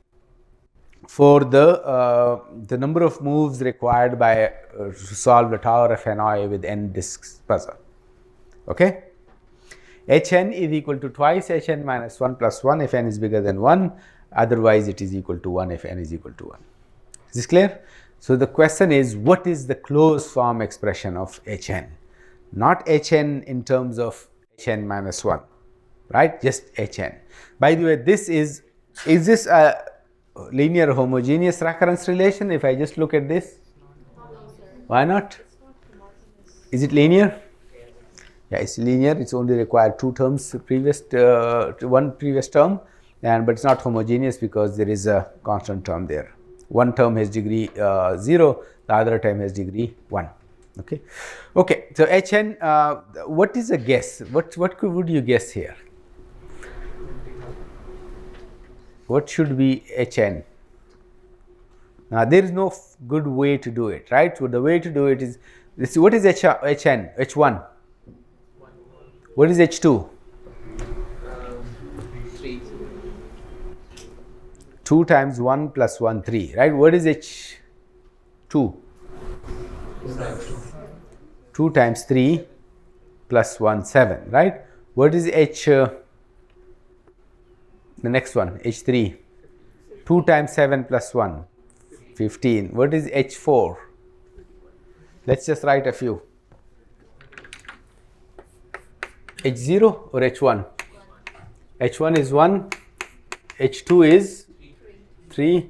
for the number of moves required by to solve the Tower of Hanoi with n disks puzzle. Okay, Hn is equal to twice Hn minus 1 plus 1 if n is bigger than 1. Otherwise, it is equal to 1 if n is equal to 1. Is this clear? So the question is, what is the closed form expression of Hn? Not Hn in terms of Hn minus 1, right? Just Hn. By the way, is this a linear homogeneous recurrence relation? If I just look at this, why not? Is it linear? Yeah, it's linear. It's only required 2 terms, one previous term, but it's not homogeneous because there is a constant term there. One term has degree 0, the other term has degree 1. Okay. Okay. So Hn, what is a guess? What would you guess here? What should be Hn? Now there is no good way to do it, right? So the way to do it is this. What is Hn? H1. What is H2? 3. 2 times 1 plus 1, 3, right? What is H2? 2 times 3 plus 1, 7, right? What is the next one, H3? 2 times 7 plus 1, 15. What is H4? Let's just write a few. H0 or H1? H1 is 1, H2 is 3,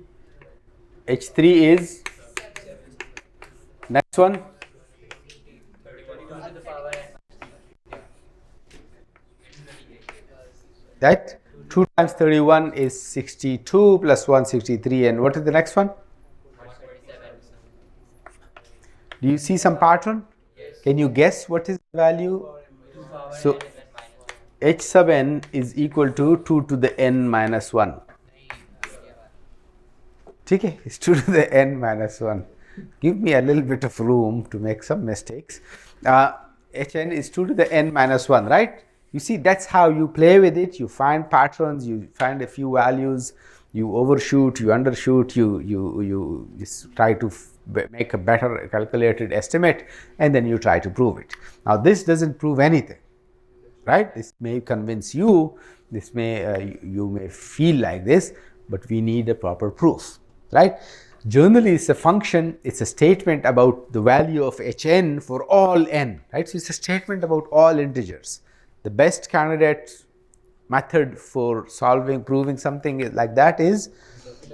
H3 is, next one, right? 2 2 times 31 is 62 plus 163, and what is the next one? Do you see some pattern? Can you guess what is the value? So h sub n is equal to 2 to the n minus 1. Okay, it's 2 to the n minus 1. Give me a little bit of room to make some mistakes. Hn is 2 to the n minus 1, right? You see, that's how you play with it. You find patterns, you find a few values, you overshoot, you undershoot, you just try to make a better calculated estimate, and then you try to prove it. Now, this doesn't prove anything, right? This may convince you, this may you may feel like this, but we need a proper proof, right? Generally, it's a function, it's a statement about the value of Hn for all n, right? So, it's a statement about all integers. The best candidate method for proving something like that is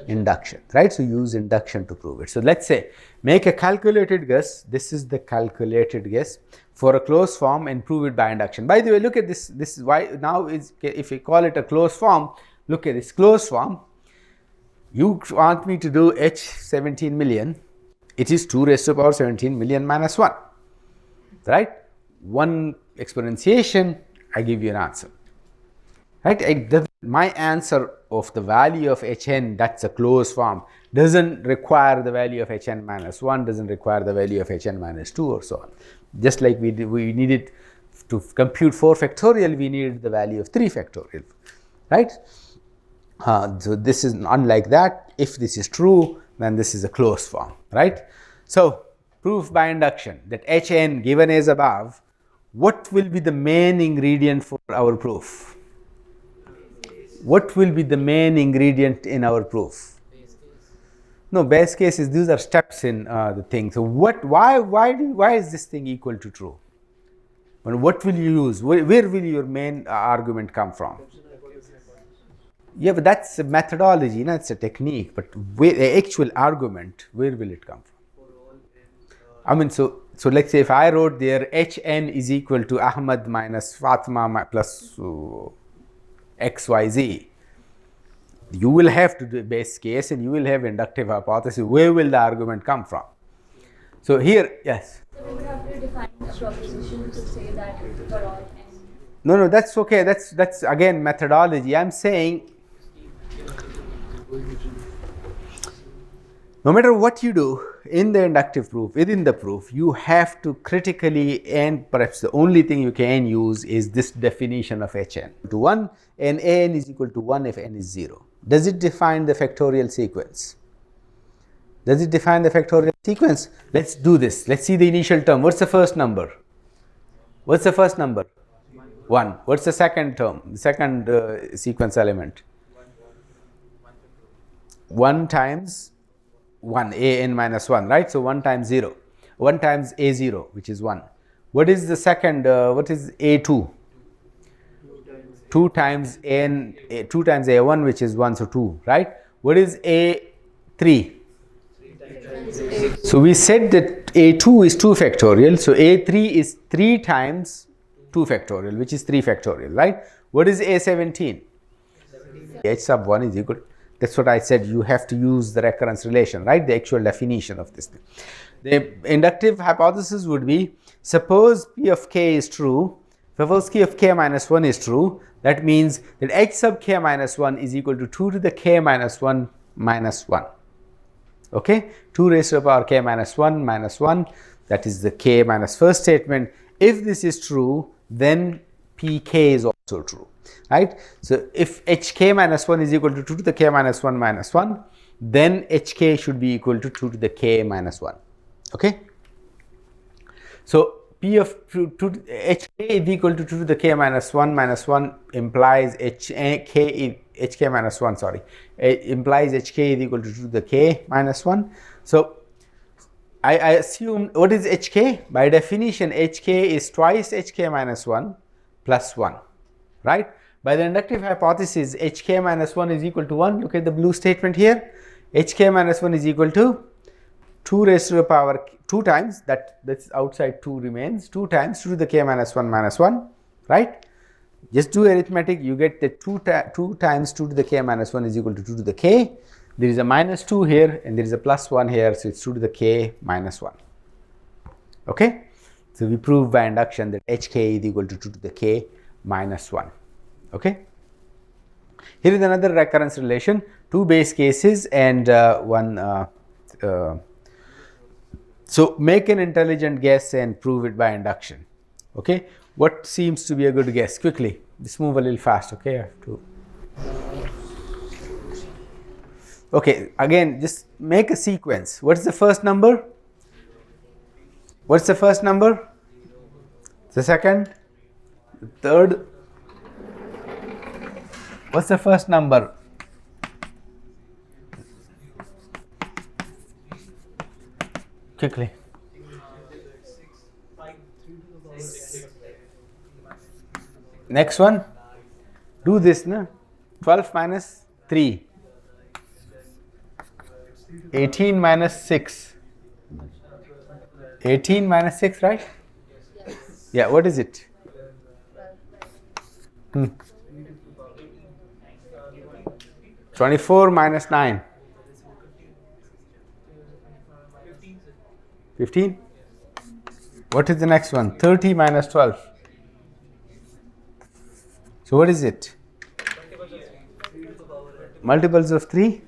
induction, right? So, use induction to prove it. So, let's say make a calculated guess, this is the calculated guess for a closed form and prove it by induction. By the way, look at this, this is why now is, if we call it a closed form, look at this closed form. You want me to do h 17 million, it is 2 raised to the power 17 million minus 1, right? One exponentiation, I give you an answer, right? My answer of the value of Hn, that's a closed form, doesn't require the value of Hn minus 1, doesn't require the value of Hn minus 2 or so on. Just like we needed to compute 4 factorial, we needed the value of 3 factorial, right? So, this is unlike that. If this is true, then this is a closed form, right? So, proof by induction that Hn given as above, what will be the main ingredient for our proof? What will be the main ingredient in our proof? No, base case is, these are steps in the thing. So, why is this thing equal to true? Well, what will you use? Where will your main argument come from? Yeah, but that's a methodology, you know, it's a technique, but the actual argument, where will it come from? I mean, so let's say if I wrote there Hn is equal to Ahmad minus Fatima plus XYZ, you will have to do a base case and you will have inductive hypothesis. Where will the argument come from? So here, yes? So we would have to define a proposition to say that for all n. No, that's okay. That's again methodology. I'm saying no matter what you do in the inductive proof, within the proof, you have to critically, and perhaps the only thing you can use is this definition of Hn to 1 and an is equal to 1 if n is 0. Does it define the factorial sequence? Does it define the factorial sequence? Let's do this. Let's see the initial term. What's the first number? What's the first number? 1. What's the second term? The second sequence element? 1 times 1, an minus 1, right? So, 1 times 0, 1 times a0, which is 1. What is the second, what is a2? 2 times an, 2 times a1, which is 1, so 2, right? What is a3? So, we said that a2 is 2 factorial, so a3 is 3 times 2 factorial, which is 3 factorial, right? What is a17? H sub 1 is equal, that's what I said, you have to use the recurrence relation, right? The actual definition of this thing. The inductive hypothesis would be, suppose P of k is true, suppose K of k minus 1 is true, that means that H sub k minus 1 is equal to 2 to the k minus 1 minus 1. Okay? 2 raised to the power k minus 1 minus 1, that is the k minus first statement. If this is true, then Pk is also true, right? So, if Hk minus 1 is equal to 2 to the k minus 1 minus 1, then Hk should be equal to 2 to the k minus 1, okay? So, P of Hk is equal to 2 to the k minus 1 implies Hk minus 1, sorry, implies Hk is equal to 2 to the k minus 1. So, I assume, what is Hk? By definition, Hk is twice Hk minus 1 plus 1, right? By the inductive hypothesis, Hk minus 1 is equal to 1. Look at the blue statement here. Hk minus 1 is equal to 2 raised to the power 2 times, that's outside 2 remains, 2 times 2 to the k minus 1 minus 1, right? Just do arithmetic, you get the 2 times 2 to the k minus 1 is equal to 2 to the k. There is a minus 2 here and there is a plus 1 here, so it's 2 to the k minus 1. Okay? So we prove by induction that hk is equal to 2 to the k minus 1. Okay? Here is another recurrence relation, 2 base cases and one. So make an intelligent guess and prove it by induction. Okay? What seems to be a good guess? Quickly, just move a little fast. Okay? I have to. Okay, again, just make a sequence. What's the first number? What's the first number? The second? The third? What's the first number? Quickly. Next one. Do this, na? 12 minus 3. 18 minus 6. 18 minus 6, right? Yes. Yeah, what is it? 24 minus 9. 15? What is the next one? 30 minus 12. So what is it? Multiples of 3?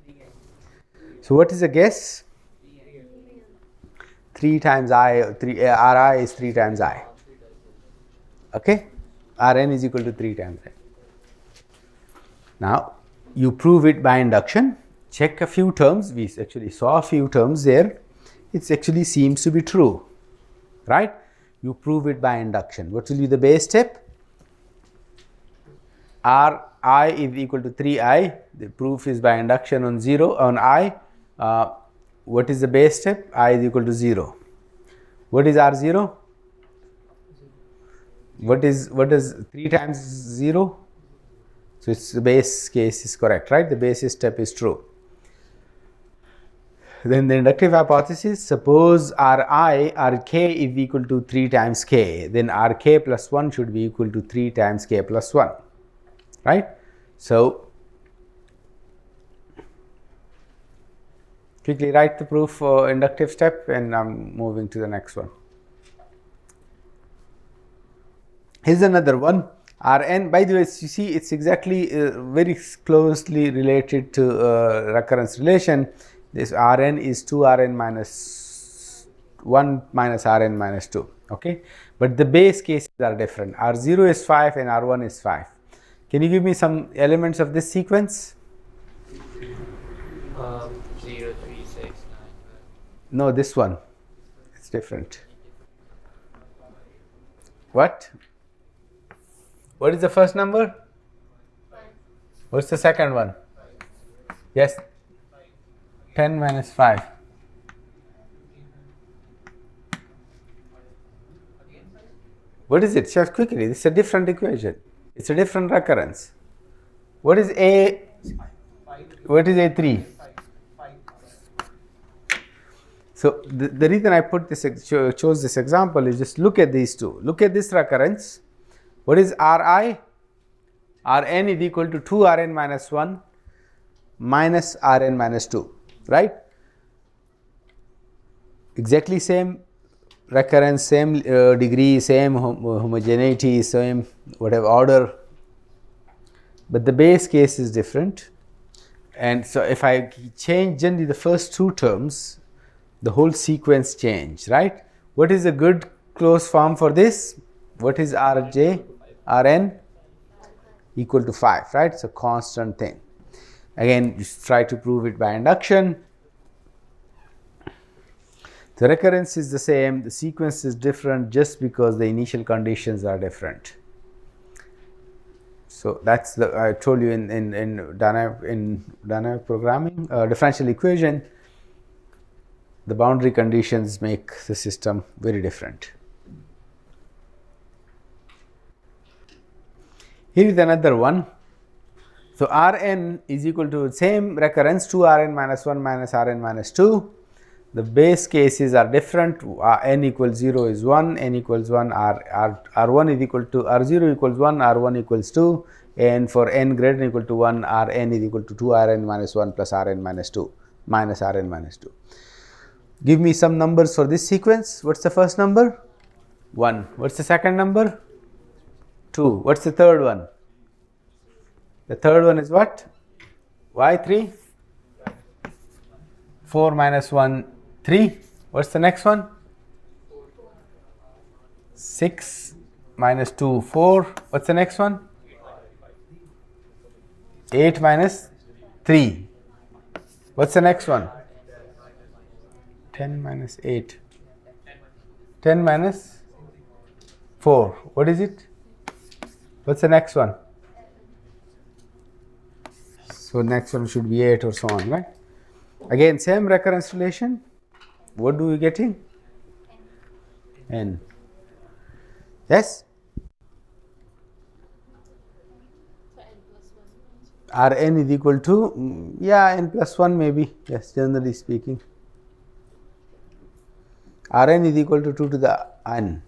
So what is the guess? 3 times I, Ri is 3 times I. Okay? Rn is equal to 3 times I. Now, you prove it by induction. Check a few terms. We actually saw a few terms there. It actually seems to be true. Right? You prove it by induction. What will be the base step? Ri is equal to 3i. The proof is by induction on 0 on I. What is the base step? I is equal to 0. What is R0? What is 3 times 0? So it's the base case is correct, right? The basis step is true. Then the inductive hypothesis, suppose Rk is equal to 3 times k, then Rk plus 1 should be equal to 3 times k plus 1, right? So quickly write the proof for inductive step and I'm moving to the next one. Here's another one. Rn, by the way, you see it's exactly very closely related to recurrence relation. This Rn is 2Rn minus 1 minus Rn minus 2. Okay, but the base cases are different. R0 is 5 and R1 is 5. Can you give me some elements of this sequence? 0, 3, 6, 9. No, this one. It's different. What? What is the first number? 5. What's the second one? Yes? 10 minus 5. What is it? Just quickly. It's a different equation. It's a different recurrence. What is A? What is A3? So the reason I put this chose this example is just look at these two. Look at this recurrence. What is Ri? Rn is equal to 2Rn minus 1 minus Rn minus 2, right? Exactly same recurrence, same degree, same homogeneity, same whatever order, but the base case is different. And so if I change generally the first two terms, the whole sequence change, right? What is a good closed form for this? What is Rj? Rn equal to 5, right? It's a constant thing. Again, just try to prove it by induction. The recurrence is the same, the sequence is different just because the initial conditions are different. So that's the I told you in dynamic programming, differential equation, the boundary conditions make the system very different. Here is another one. So Rn is equal to same recurrence 2Rn minus 1 minus Rn minus 2. The base cases are different. N equals 0 is 1, n equals 1, R1 is equal to R0 equals 1, R1 equals 2, and for n greater than or equal to 1, Rn is equal to 2 Rn minus 1 plus Rn minus 2 minus Rn minus 2. Give me some numbers for this sequence. What's the first number? 1. What's the second number? 2. What's the third one? The third one is what? Why 3? 4 minus 1, 3. What's the next one? 6 minus 2, 4. What's the next one? 8 minus 3. What's the next one? 10 minus 8. 10 minus 4. What is it? What's the next one? So next one should be 8 or so on, right? Again, same recurrence relation. What do we getting? N. Yes? Rn is equal to, yeah, n plus 1 maybe, yes, generally speaking. Rn is equal to 2 to the n.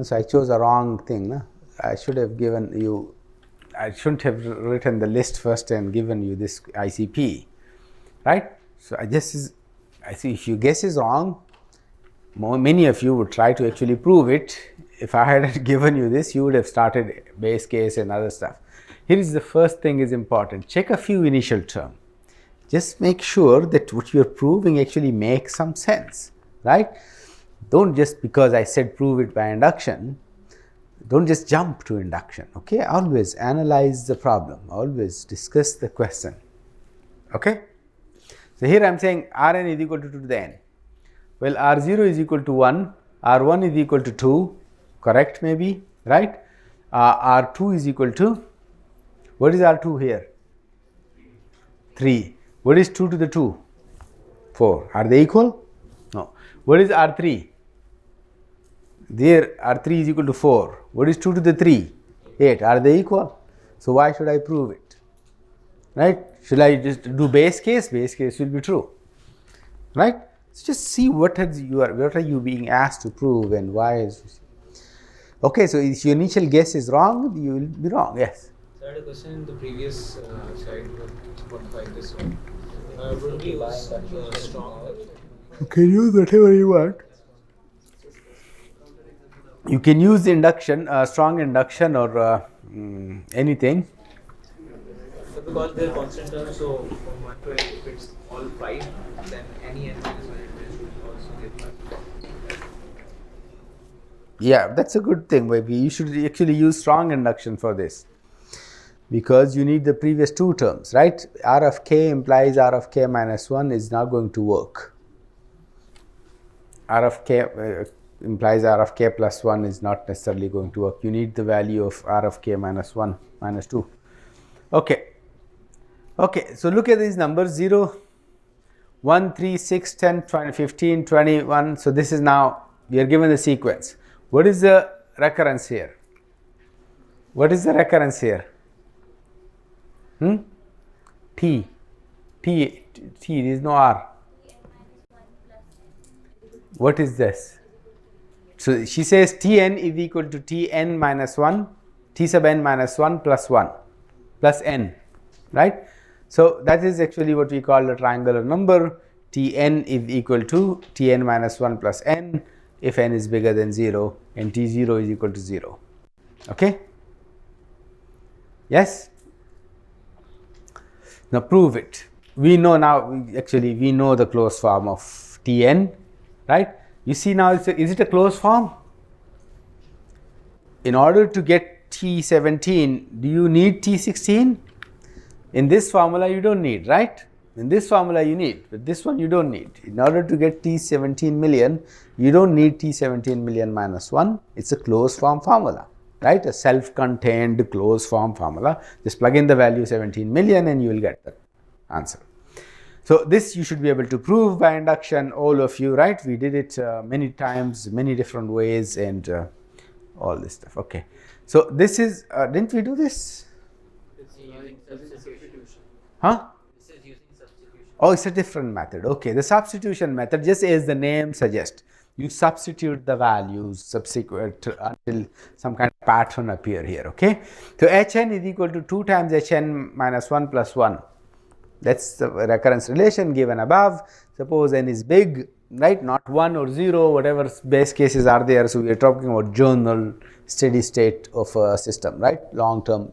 So I chose a wrong thing. No? I should have given you, I shouldn't have written the list first and given you this ICP, right? So I see if your guess is wrong, many of you would try to actually prove it. If I had given you this, you would have started base case and other stuff. Here is the first thing is important. Check a few initial terms. Just make sure that what you are proving actually makes some sense, right? Don't just because I said prove it by induction, don't just jump to induction, okay? Always analyze the problem, always discuss the question, okay? So here I am saying Rn is equal to 2 to the n. Well, R0 is equal to 1, R1 is equal to 2, correct maybe, right? R2 is equal to, what is R2 here? 3. What is 2 to the 2? 4. Are they equal? No. What is R3? There R3 is equal to 4. What is 2 to the 3? 8. Are they equal? So why should I prove it? Right? Should I just do base case? Base case will be true. Right? So just see what are you being asked to prove and why is. Okay, so if your initial guess is wrong, you will be wrong. Yes. So I had a question in the previous slide, what find this one. Would we use strong? You can use whatever you want. You can use induction, strong induction or anything. So because they're constant terms, so from 1 to n, if it's all 5, then any n minus 1 should also get 5. Yeah, that's a good thing. Maybe you should actually use strong induction for this because you need the previous two terms, right? R of k implies R of k minus 1 is not going to work. R of k implies R of k plus 1 is not necessarily going to work. You need the value of R of k minus 1 minus 2. Okay. Okay, so look at these numbers 0, 1, 3, 6, 10, 20, 15, 21. So this is now, we are given the sequence. What is the recurrence here? What is the recurrence here? T. There is no R. What is this? So she says Tn is equal to Tn minus 1, T sub n minus 1 plus 1 plus n, right? So that is actually what we call a triangular number. Tn is equal to Tn minus 1 plus n if n is bigger than 0 and T0 is equal to 0. Okay? Yes? Now prove it. We know now, we know the closed form of Tn, right? You see now, is it a closed form? In order to get T17, do you need T16? In this formula, you don't need, right? In this formula, you need, but this one you don't need. In order to get T17 million, you don't need T17 million minus 1. It's a closed form formula, right? A self-contained closed form formula. Just plug in the value 17 million and you will get the answer. So this you should be able to prove by induction, all of you, right? We did it many times, many different ways and all this stuff. Okay. So this is, didn't we do this? It's using substitution. Huh? This is using substitution. Oh, it's a different method. Okay, the substitution method, just as the name suggests, you substitute the values subsequent until some kind of pattern appear here. Okay, so Hn is equal to 2 times Hn minus 1 plus 1. That's the recurrence relation given above. Suppose n is big, right, not 1 or 0, whatever base cases are there. So we are talking about general steady state of a system, right, long term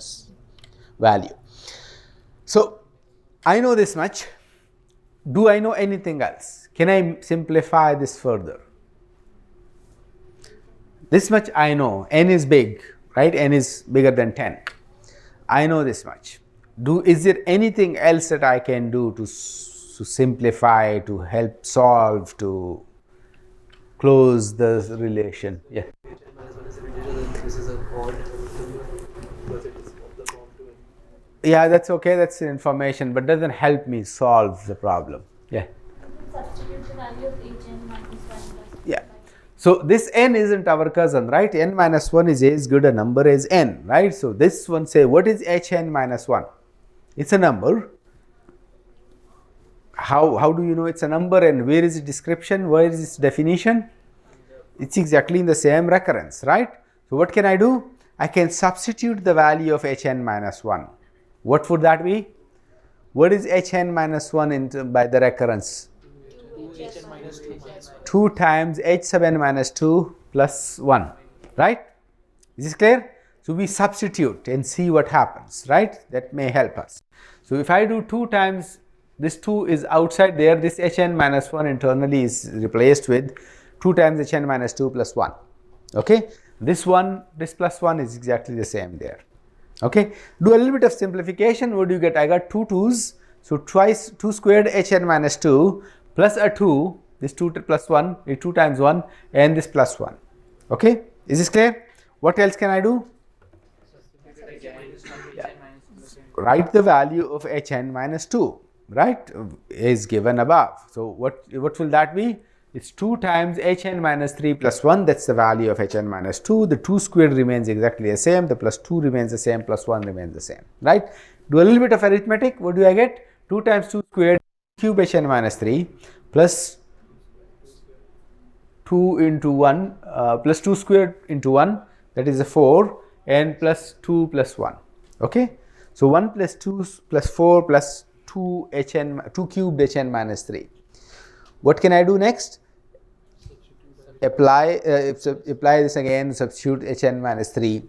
value. So I know this much. Do I know anything else? Can I simplify this further? This much I know. N is big, right? N is bigger than 10. I know this much. Is there anything else that I can do to simplify, to help solve, to close the relation? Yeah. This is a odd because it is of the form to n. Yeah, that's okay. That's information, but doesn't help me solve the problem. Yeah. Substitute the value of Hn minus 1 plus Yeah. So this n isn't our cousin, right? N minus 1 is as good a number as n, right? So this one say, what is Hn minus 1? It's a number. How do you know it's a number, and where is its description? Where is its definition? It's exactly in the same recurrence, right? So what can I do? I can substitute the value of Hn minus 1. What would that be? What is Hn minus 1 by the recurrence? 2 times h sub n minus 2 plus 1, right? Is this clear? So we substitute and see what happens, right? That may help us. So if I do 2 times, this 2 is outside there, this Hn minus 1 internally is replaced with 2 times Hn minus 2 plus 1, okay? This plus 1 is exactly the same there, okay? Do a little bit of simplification. What do you get? I got 2 2's, so twice 2 squared Hn minus 2 plus a 2, this 2 plus 1 is 2 times 1, and this plus 1, okay? Is this clear? What else can I do? Yeah. Write the value of Hn minus 2, right, is given above. So what will that be? It's 2 times Hn minus 3 plus 1, that's the value of Hn minus 2. The 2 squared remains exactly the same, the plus 2 remains the same, plus 1 remains the same, right? Do a little bit of arithmetic. What do I get? 2 times 2 squared cube Hn minus 3 plus 2 into 1 plus 2 squared into 1, that is a 4, and plus 2 plus 1, okay? So 1 plus 2 plus 4 plus 2 cubed Hn minus 3. What can I do next? Apply this again, substitute Hn minus 3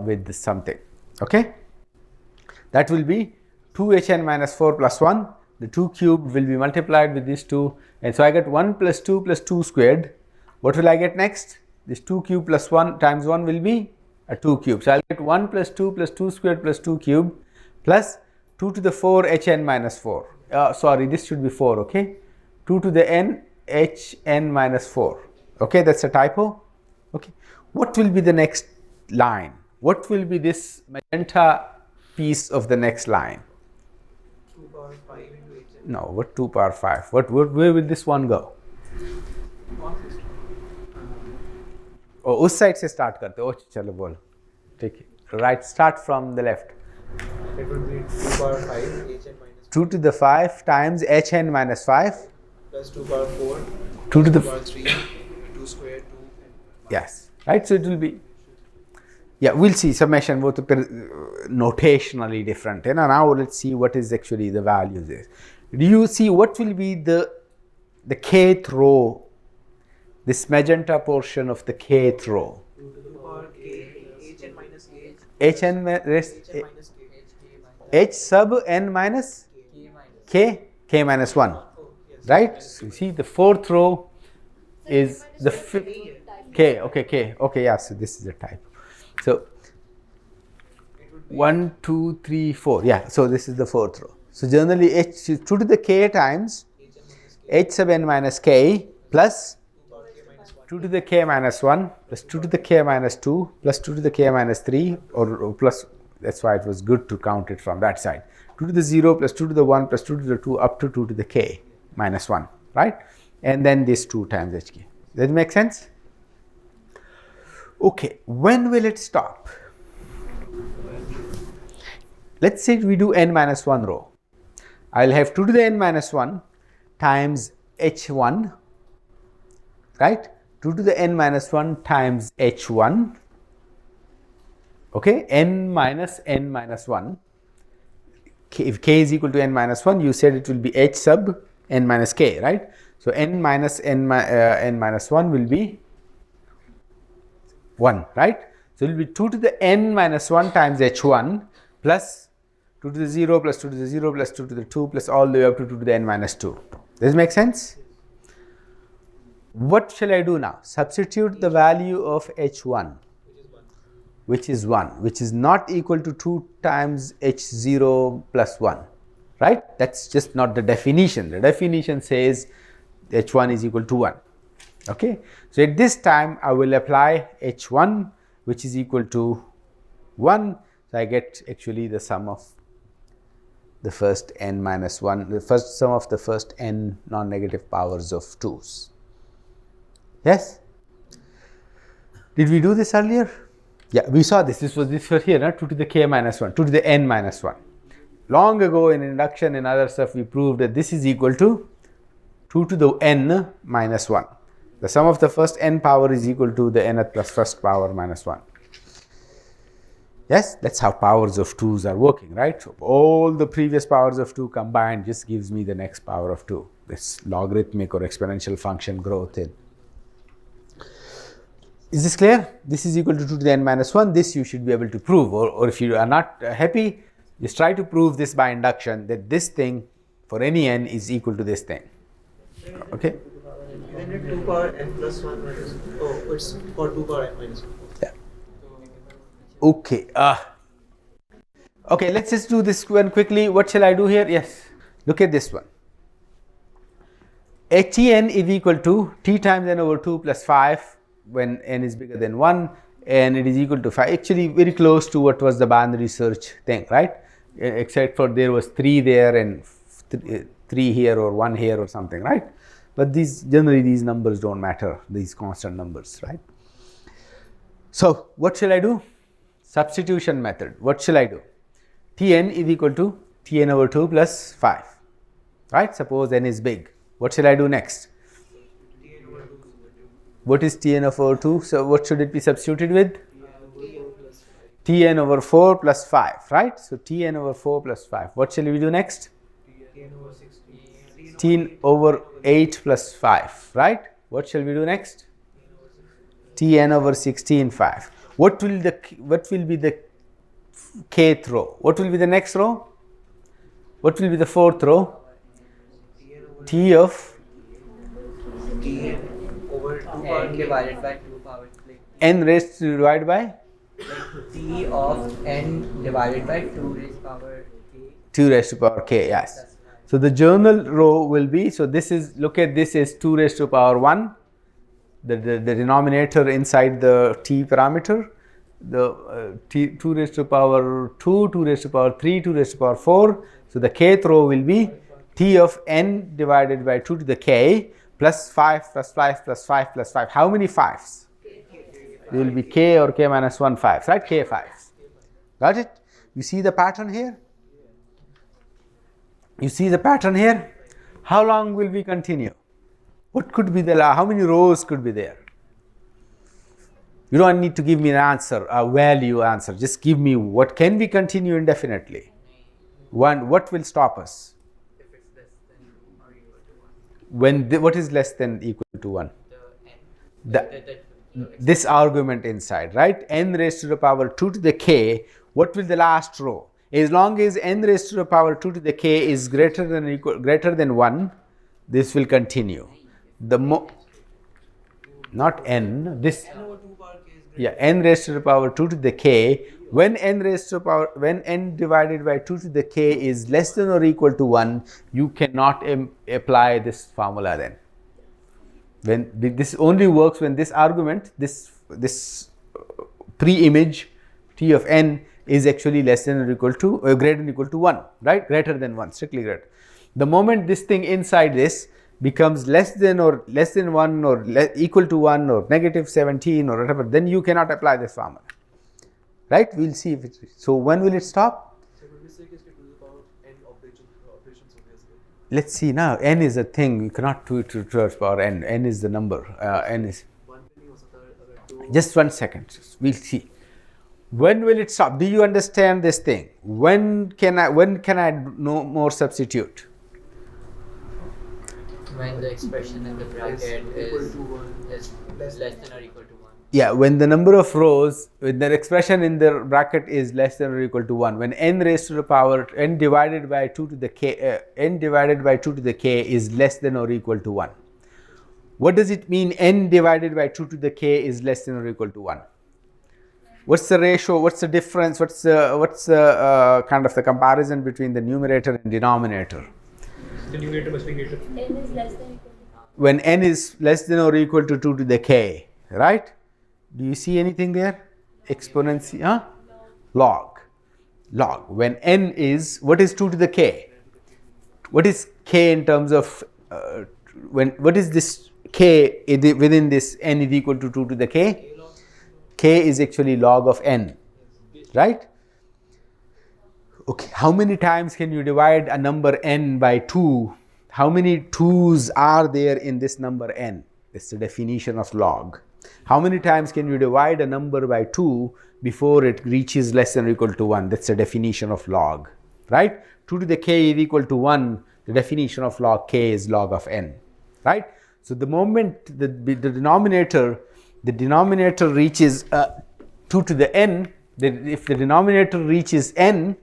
with something, okay? That will be 2 Hn minus 4 plus 1. The 2 cubed will be multiplied with these 2, and so I get 1 plus 2 squared. What will I get next? This 2 cubed plus 1 times 1 will be a 2 cubed. So I'll get 1 plus 2 squared plus 2 cubed plus 2 to the 4 Hn minus 4. Sorry, this should be 4, okay? 2 to the n Hn minus 4. Okay, that's a typo. Okay, what will be the next line? What will be this magenta piece of the next line? 2 power 5 into Hn. No, what 2 power 5? Where will this one go? Oh, उस side से start करते हो. चलो बोलो. ठीक है. Right, start from the left. It would be 2 power 5 Hn minus 2 to the 5 times Hn minus 5 plus 2 power 4 2 to the power 3 2 square 2 and yes, right? So it will be, yeah, we'll see summation both notationally different. You know, now let's see what is actually the values is. Do you see what will be the kth row, this magenta portion of the kth row? 2 to the power k Hn minus k Hn minus minus k h sub n minus k minus 1, right? So you see the fourth row is the fifth k, okay, yeah, so this is the type. So 1 2 3 4, yeah, so this is the fourth row. So generally h 2 to the k times h sub n minus k plus 2 to the k minus 1 plus 2 to the k minus 2 plus 2 to the k minus 3 or plus, that's why it was good to count it from that side. 2 to the 0 plus 2 to the 1 plus 2 to the 2 up to 2 to the k minus 1, right? And then this 2 times hk. Does that make sense? Okay, when will it stop? Let's say we do n minus 1 row. I'll have 2 to the n minus 1 times h1, right? 2 to the n minus 1 times h1, okay, n minus 1. If k is equal to n minus 1, you said it will be h sub n minus k, right? So n minus n minus 1 will be 1, right? So it will be 2 to the n minus 1 times h1 plus 2 to the 0 plus 2 to the 0 plus 2 to the 2 plus all the way up to 2 to the n minus 2. Does this make sense? What shall I do now? Substitute the value of h1, which is 1, which is not equal to 2 times h0 plus 1, right? That's just not the definition. The definition says h1 is equal to 1, okay? So at this time I will apply h1, which is equal to 1. So I get actually the sum of the first n minus 1, the first sum of the first n non-negative powers of 2's. Yes? Did we do this earlier? Yeah, we saw this. This was here, no? 2 to the k minus 1, 2 to the n minus 1. Long ago in induction and other stuff, we proved that this is equal to 2 to the n minus 1. The sum of the first n power is equal to the nth plus first power minus 1. Yes, that's how powers of 2's are working, right? So all the previous powers of 2 combined just gives me the next power of 2. This logarithmic or exponential function growth in. Is this clear? This is equal to 2 to the n minus 1. This you should be able to prove, or if you are not happy, just try to prove this by induction, that this thing for any n is equal to this thing. Okay? Isn't it 2 power n plus 1 minus, oh, it's for 2 power n minus 1. Yeah. Okay. Okay, let's just do this one quickly. What shall I do here? Yes. Look at this one. Tn is equal to t times n over 2 plus 5 when n is bigger than 1, and it is equal to 5. Actually very close to what was the boundary search thing, right? Except for there was 3 there and 3 here or 1 here or something, right? But generally these numbers don't matter, these constant numbers, right? So what shall I do? Substitution method. What shall I do? Tn is equal to Tn over 2 plus 5, right? Suppose n is big. What shall I do next? What is Tn over 2? So what should it be substituted with? Tn over 4 plus 5, right? So Tn over 4 plus 5. What shall we do next? Tn over 8 plus 5, right? What shall we do next? Tn over 16, 5. What will be the kth row? What will be the next row? What will be the fourth row? T of Tn over 2 power n divided by 2 power k. n raised to divide by T of n divided by 2 raised power k. 2 raised to power k, yes. So the journal row will be, so this is, look at this is 2 raised to power 1, the denominator inside the t parameter, the 2 raised to power 2, 2 raised to power 3, 2 raised to power 4. So the kth row will be t of n divided by 2 to the k plus 5 plus 5 plus 5 plus 5. How many 5s? There will be k or k minus 1 5s, right? K 5s. Got it? You see the pattern here? You see the pattern here? How long will we continue? What could be the, how many rows could be there? You don't need to give me an answer, a value answer. Just give me what can we continue indefinitely. One, what will stop us? If it's less than or equal to 1. What is less than equal to 1? The n. This argument inside, right? N raised to the power 2 to the k. What will the last row? As long as n raised to the power 2 to the k is greater than 1, this will continue. Not n, this, yeah, n raised to the power 2 to the k. When n divided by 2 to the k is less than or equal to 1, you cannot apply this formula then. When this only works when this argument, this pre-image t of n is actually less than or equal to, greater than or equal to 1, right? Greater than 1, strictly greater. The moment this thing inside this becomes less than 1 or equal to 1 or negative 17 or whatever, then you cannot apply this formula, right? We'll see if it, so when will it stop? So it will be sick is to the power n operations over let's see now, n is a thing, you cannot do it to the third power n. N is the number, n is, one पे नहीं हो सकता अगर two just 1 second, we'll see. When will it stop? Do you understand this thing? When can I no more substitute? When the expression in the bracket equal is to one. less than or equal to 1. Yeah, when the number of rows, when the expression in the bracket is less than or equal to 1, when n raised to the power n divided by 2 to the k, n divided by 2 to the k is less than or equal to 1. What does it mean n divided by 2 to the k is less than or equal to 1? What's the ratio, what's the difference, what's the kind of the comparison between the numerator and denominator? The numerator must be greater. N is less than equal to When n is less than or equal to 2 to the k, right? Do you see anything there? Exponential, huh? Log. Log. When n is, what is 2 to the k? What is k in terms of, what is this k within this n is equal to 2 to the k? K is actually log of n, right? Okay, how many times can you divide a number n by 2? How many 2's are there in this number n? That's the definition of log. How many times can you divide a number by 2 before it reaches less than or equal to 1? That's the definition of log, right? 2 to the k is equal to 1, the definition of log k is log of n, right? So the moment the denominator reaches 2 to the n, then if the denominator reaches n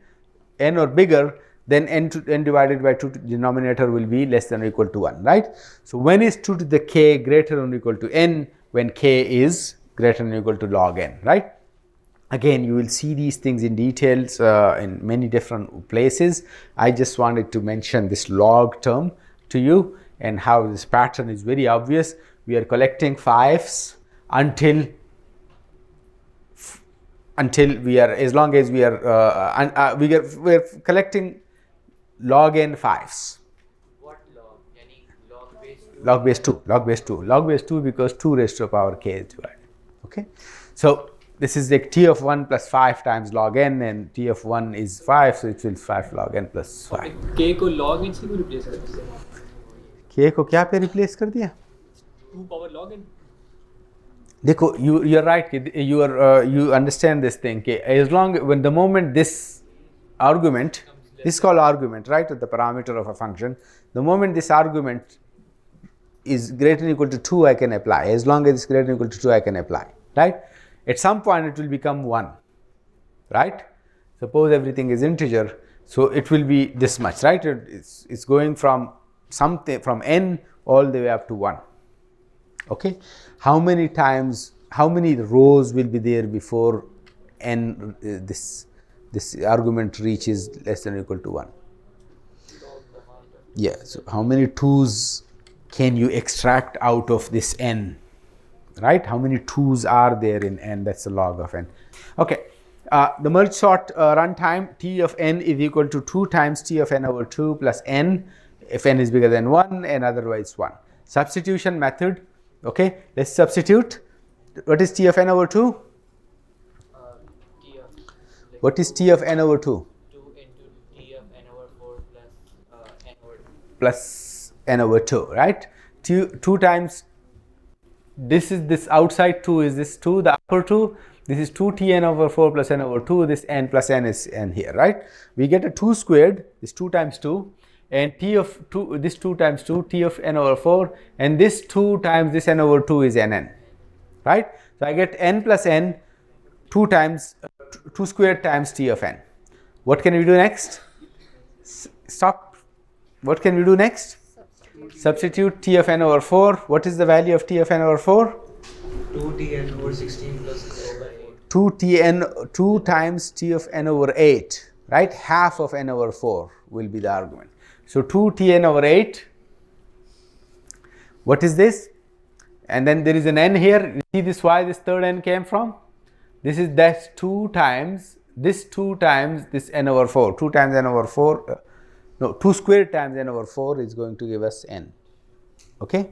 or bigger, then n divided by 2 to the denominator will be less than or equal to 1, right? So when is 2 to the k greater than or equal to n? When k is greater than or equal to log n, right? Again, you will see these things in details in many different places. I just wanted to mention this log term to you and how this pattern is very obvious. We are collecting 5s until we are, as long as we are, we are collecting log n 5s. What log? Any log base 2? Log base 2, log base 2, log base 2 because 2 raised to the power k is divided. Okay, so this is like t of 1 plus 5 times log n, and t of 1 is 5, so it will 5 log n plus 5. K को log n से क्यों replace कर दिया? k को क्या पे replace कर दिया? 2 power log n. देखो, you are right, you understand this thing, okay? As long, when the moment this argument, this is called argument, right, the parameter of a function, the moment this argument is greater than or equal to 2, I can apply. As long as it's greater than or equal to 2, I can apply, right? At some point it will become 1, right? Suppose everything is integer, so it will be this much, right? It's going from something, from n all the way up to 1. Okay, how many times, how many rows will be there before n this argument reaches less than or equal to 1? Yeah, so how many 2's can you extract out of this n, right? How many 2's are there in n? That's the log of n. Okay, the merge sort runtime, t of n is equal to 2 times t of n over 2 plus n if n is bigger than 1 and otherwise 1. Substitution method. Okay, let's substitute. What is t of n over 2? T of What is t of n over 2? 2 into t of n over 4 plus n over 2. Plus n over 2, right? 2 times, this is this outside 2 is this 2, the upper 2, this is 2 t n over 4 plus n over 2, this n plus n is n here, right? We get a 2 squared, this 2 times 2, and t of 2, this 2 times 2, t of n over 4, and this 2 times this n over 2 is nn, right? So I get n plus n 2 times 2 squared times t of n. What can we do next? Stop. What can we do next? Substitute t of n over 4. What is the value of t of n over 4? 2tn over 16 plus over 8. 2 times t of n over 8, right? Half of n over 4 will be the argument. So 2tn over 8. What is this? And then there is an n here. You see this, why this third n came from? This is that's 2 times this n over 4. 2 times n over 4. No, 2 squared times n over 4 is going to give us n. Okay?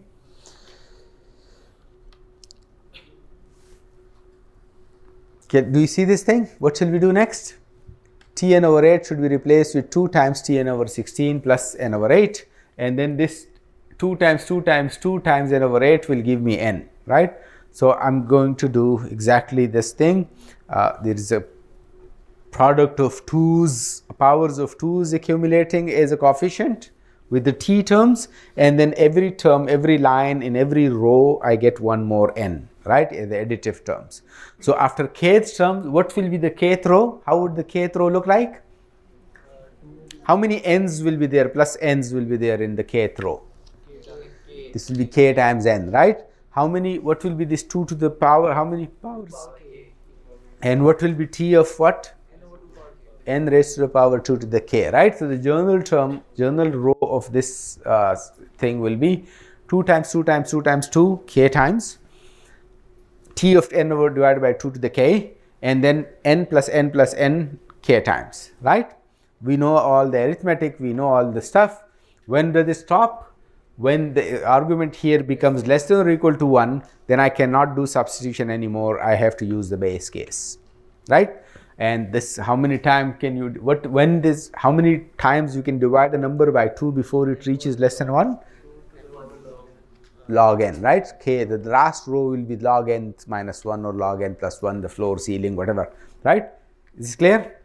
Do you see this thing? What shall we do next? Tn over 8 should be replaced with 2 times Tn over 16 plus n over 8. and then this 2 times 2 times 2 times n over 8 will give me n, right? So I'm going to do exactly this thing. There is a product of 2's, powers of 2's accumulating as a coefficient with the t terms, and then every term, every line in every row, I get one more n, right, the additive terms. So after kth term, what will be the kth row? How would the kth row look like? How many n's will be there, plus n's will be there in the kth row? This will be k times n, right? How many, what will be this 2 to the power, how many powers? And what will be t of what? N raised to the power 2 to the k, right? So the journal term, journal row of this thing will be 2 times 2 times 2 times 2 k times t of n over divided by 2 to the k, and then n plus n k times, right? We know all the arithmetic, we know all the stuff. When does it stop? When the argument here becomes less than or equal to 1, then I cannot do substitution anymore. I have to use the base case, right? And this, how many times can you, when this, how many times you can divide a number by 2 before it reaches less than 1? Log n, right? K, the last row will be log n minus 1 or log n plus 1, the floor, ceiling, whatever, right? Is this clear?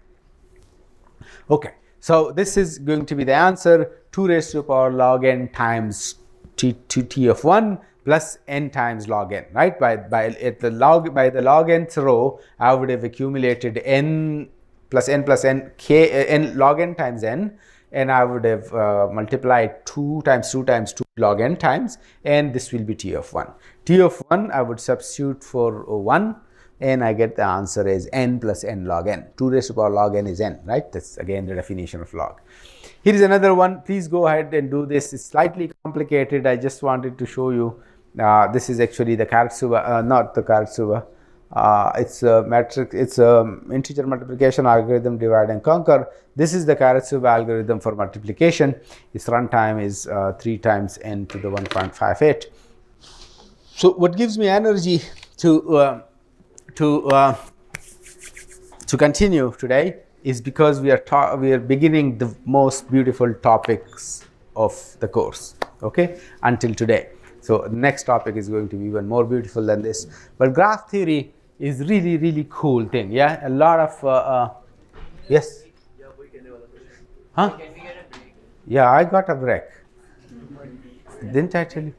Okay, so this is going to be the answer, 2 raised to the power log n times t of 1 plus n times log n, right? By the log nth row, I would have accumulated n plus n k n log n times n, and I would have multiplied 2 times 2 times 2 log n times, and this will be t of 1. T of 1 I would substitute for 1, and I get the answer as n plus n log n. 2 raised to the power log n is n, right? That's again the definition of log. Here is another one. Please go ahead and do this. It's slightly complicated. I just wanted to show you. This is actually the Kartsuba, not the Kartsuba. It's a matrix. It's a integer multiplication algorithm, divide and conquer. This is the Kartsuba algorithm for multiplication. Its runtime is 3 times n to the 1.58. So what gives me energy to continue today is because we are beginning the most beautiful topics of the course, okay, until today. So the next topic is going to be even more beautiful than this. But graph theory is really, really cool thing. Yeah, a lot of yes. Huh? Yeah, I got a break. Didn't I tell you?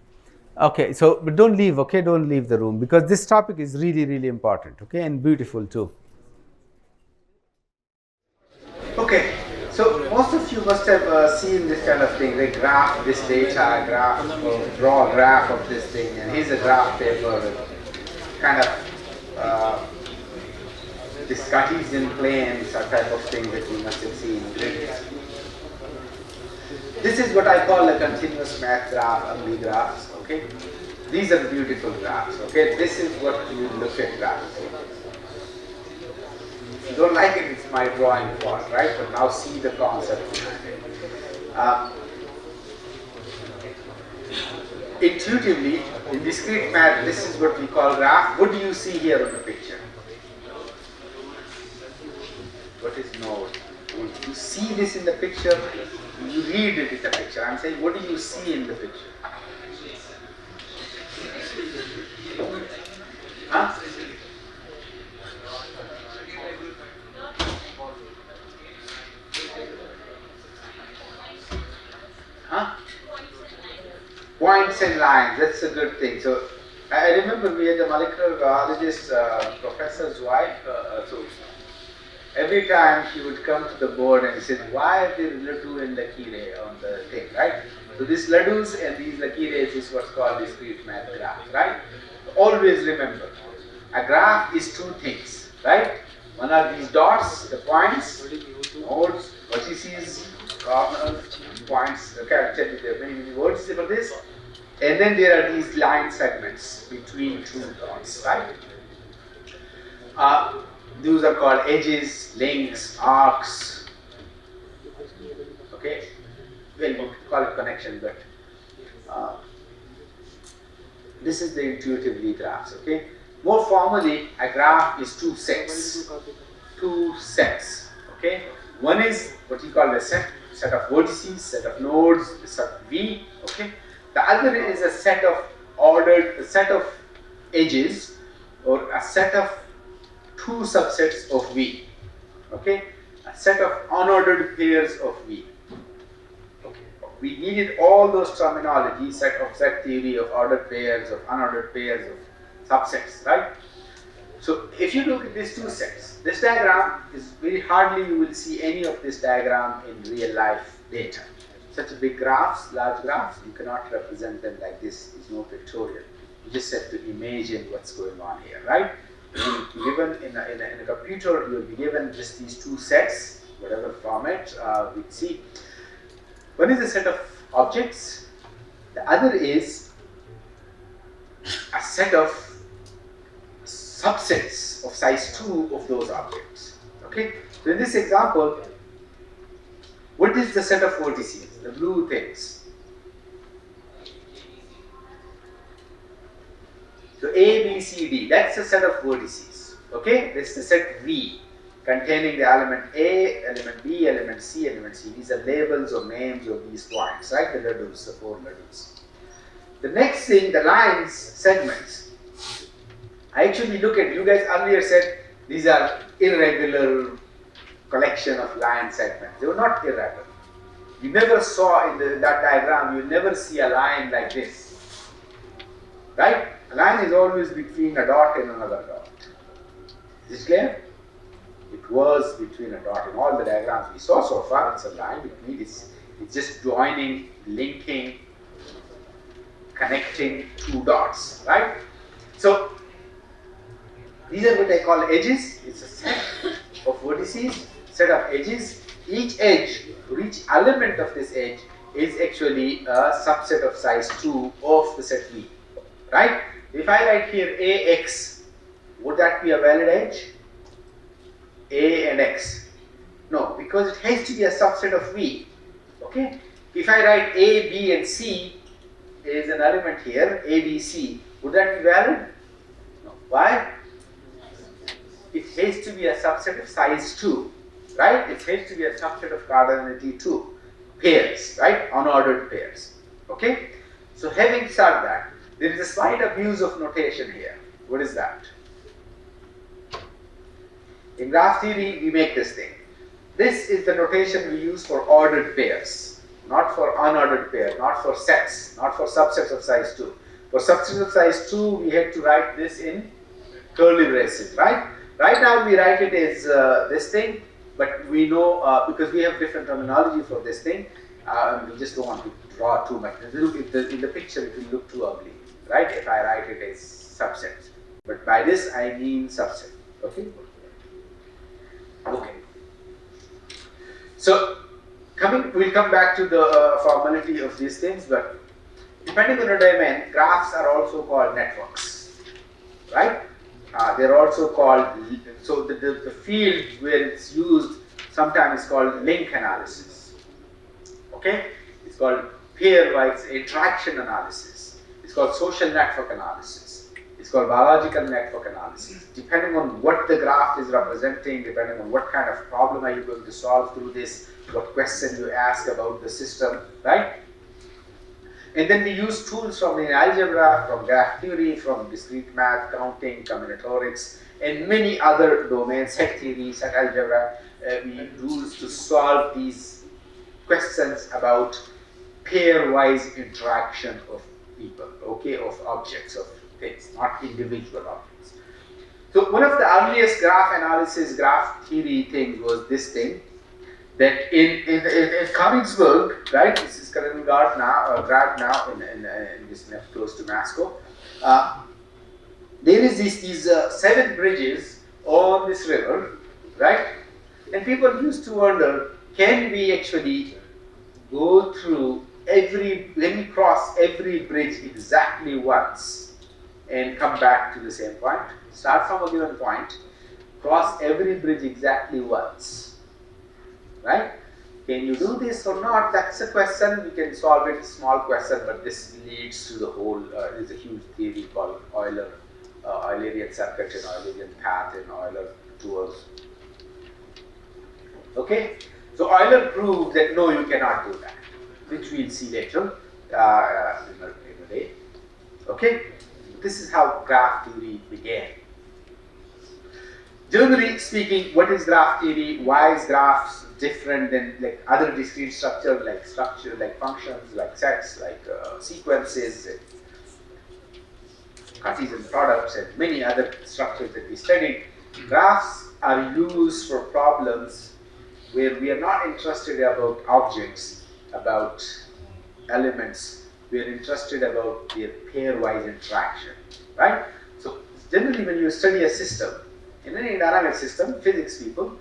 Okay, so but don't leave. Okay, don't leave the room, because this topic is really, really important. Okay, and beautiful too. Okay, so most of you must have seen this kind of thing, like graph this data, draw a graph of this thing, and here's a graph paper, kind of this Cartesian planes are type of thing that you must have seen. This is what I call a continuous math graph, ugly graphs, okay? These are beautiful graphs, okay? This is what you look at graphs. If you don't like it, it's my drawing fault, right? But now see the concept. Intuitively, in discrete math, this is what we call graph. What do you see here on the picture? What is node? You see this in the picture, you read it in the picture. I'm saying, what do you see in the picture? Huh? Huh? Points and lines, that's a good thing. So I remember we had a molecular biologist professor's wife. So every time she would come to the board and say, why are there Ladu and Lakire on the thing, right? So these Ladus and these Lakires is what's called discrete math graph, right? Always remember, a graph is two things, right? One are these dots, the points, nodes, vertices, corners, points. Okay, I'll tell you there are many words for this. And then there are these line segments between two dots, right? Those are called edges, links, arcs. Okay, well, we call it connection, but this is the intuitively graphs. Okay, more formally, a graph is two sets. Okay, one is what you call a set. set of vertices, set of nodes, set of V. Okay. The other is a set of edges, or a set of two subsets of V. Okay, a set of unordered pairs of V. Okay, we needed all those terminology, set theory of ordered pairs, of unordered pairs, of subsets, right? So if you look at these two sets, this diagram is very hardly you will see any of this diagram in real life data. Such a big graphs, large graphs, you cannot represent them like this. It's no pictorial. You just have to imagine what's going on here, right? You'll be given in a computer, you will be given just these two sets, whatever format we see. One is a set of objects, the other is a set of subsets of size 2 of those objects. Okay, so in this example, what is the set of vertices, the blue things? So A, B, C, D, that's the set of vertices. Okay, this is the set V containing the element A, element B, element C, element C. These are labels or names of these points, right? The ladus, the 4 ladus. The next thing, the lines, segments. I actually look at, you guys earlier said these are irregular collection of line segments. They were not irregular. You never saw in that diagram, you never see a line like this, right? A line is always between a dot and another dot. Is this clear? It was between a dot. In all the diagrams we saw so far, it's a line between, it's just joining, linking, connecting two dots, right? So these are what I call edges. It's a set of vertices, set of edges. Each edge, or each element of this edge is actually a subset of size 2 of the set V, right? If I write here AX, would that be a valid edge? A and X? No, because it has to be a subset of V. Okay? If I write A, B and C is an element here, A, B, C, would that be valid? No. Why? It has to be a subset of size 2, right? It has to be a subset of cardinality 2, pairs, right? Unordered pairs. Okay? So having said that, there is a slight abuse of notation here. What is that? In graph theory, we make this thing. This is the notation we use for ordered pairs, not for unordered pairs, not for sets, not for subsets of size 2. For subsets of size 2, we had to write this in curly braces, right? Right now, we write it as this thing, but we know, because we have different terminology for this thing, we just don't want to draw too much. In the picture, it will look too ugly, right? If I write it as subsets. But by this, I mean subset, okay? Okay. So, we'll come back to the formality of these things, but depending on the domain, graphs are also called networks, right? They're also called, so the field where it's used sometimes is called link analysis, okay? It's called pairwise interaction analysis. It's called social network analysis. It's called biological network analysis. Depending on what the graph is representing, depending on what kind of problem are you going to solve through this, what question you ask about the system, right? And then we use tools from linear algebra, from graph theory, from discrete math, counting, combinatorics, and many other domains, set theory, set algebra. We use tools to solve these questions about pairwise interaction of people, okay, of objects, of things, not individual objects. So one of the earliest graph analysis, graph theory things was this thing, that in Königsberg, right, this is Kaliningrad now, Grad now, in this close to Moscow, there is these 7 bridges on this river, right, and people used to wonder, can we actually go through let me cross every bridge exactly once and come back to the same point, start from a given point, cross every bridge exactly once, right? Can you do this or not? That's a question. We can solve it, small question, but this leads to the whole, there's a huge theory called Eulerian circuit and Eulerian path and Euler tools. Okay? So Euler proved that no, you cannot do that, which we'll see later in a day. Okay, this is how graph theory began. Generally speaking, what is graph theory? Why is graphs different than like other discrete structure like functions, like sets, like sequences, and Cartesian products, and many other structures that we studied? Graphs are used for problems where we are not interested about objects, about elements. We are interested about their pairwise interaction, right? So generally, when you study a system, in any dynamic system, physics people,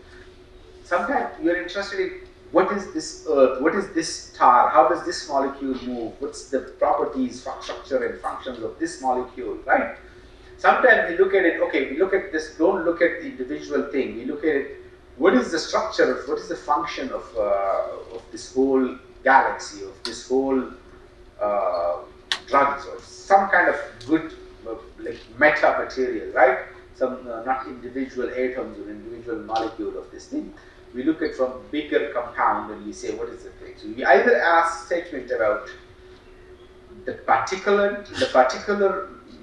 sometimes you are interested in what is this earth, what is this star, how does this molecule move, what's the properties, structure and functions of this molecule, right? Sometimes we look at it, okay, we look at this, don't look at the individual thing, we look at it, what is the structure, what is the function of this whole galaxy, of this whole drugs, or some kind of good like meta material, right? Some not individual atoms or individual molecule of this thing. We look at from bigger compound and we say what is the thing. So we either ask statement about the particular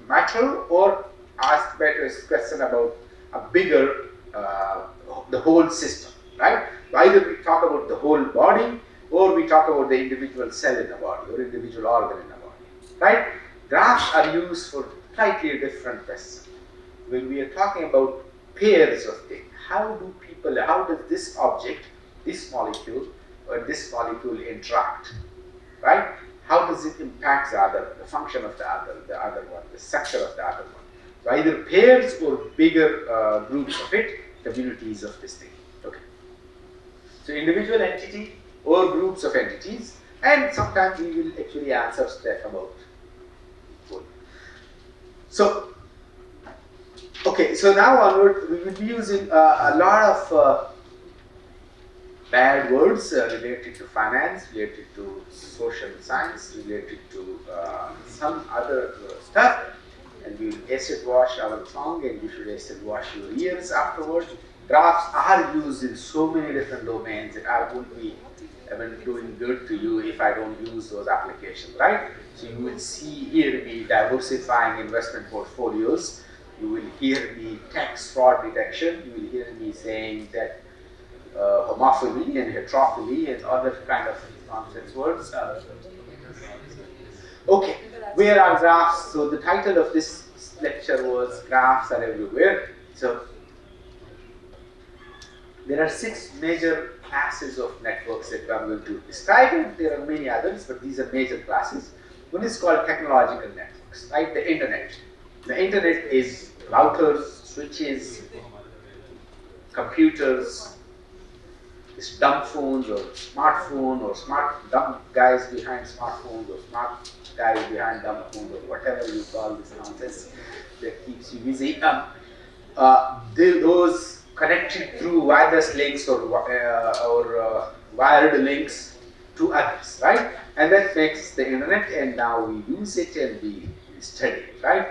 matter, or ask better question about a bigger the whole system, right? So either we talk about the whole body, or we talk about the individual cell in the body or individual organ in the body, right? Graphs are used for slightly different questions. When we are talking about pairs of things, how does this object, this molecule, or this molecule interact, right? How does it impact the other, the function of the other one, the structure of the other one? So either pairs or bigger groups of it, communities of this thing. Okay. So individual entity or groups of entities, and sometimes we will actually answer stuff about both. So, okay, so now onward we will be using a lot of bad words related to finance, related to social science, related to some other stuff, and we will acid wash our tongue, and you should acid wash your ears afterwards. Graphs are used in so many different domains that I won't be doing good to you if I don't use those applications, right? So you will hear me diversifying investment portfolios. You will hear me tax fraud detection. You will hear me saying that homophily and heterophily and other kind of nonsense words. Okay, where are graphs? So the title of this lecture was Graphs Are Everywhere. So there are 6 major classes of networks that I'm going to describe, and there are many others, but these are major classes. One is called technological networks, right? The internet. The internet is routers, switches, computers, it's dumb phones or smartphone, or dumb guys behind smartphones, or smart guys behind dumb phones, or whatever you call this nonsense that keeps you busy. Those connected through wireless links or wired links to others, right? And that makes the internet, and now we use it and we study it, right?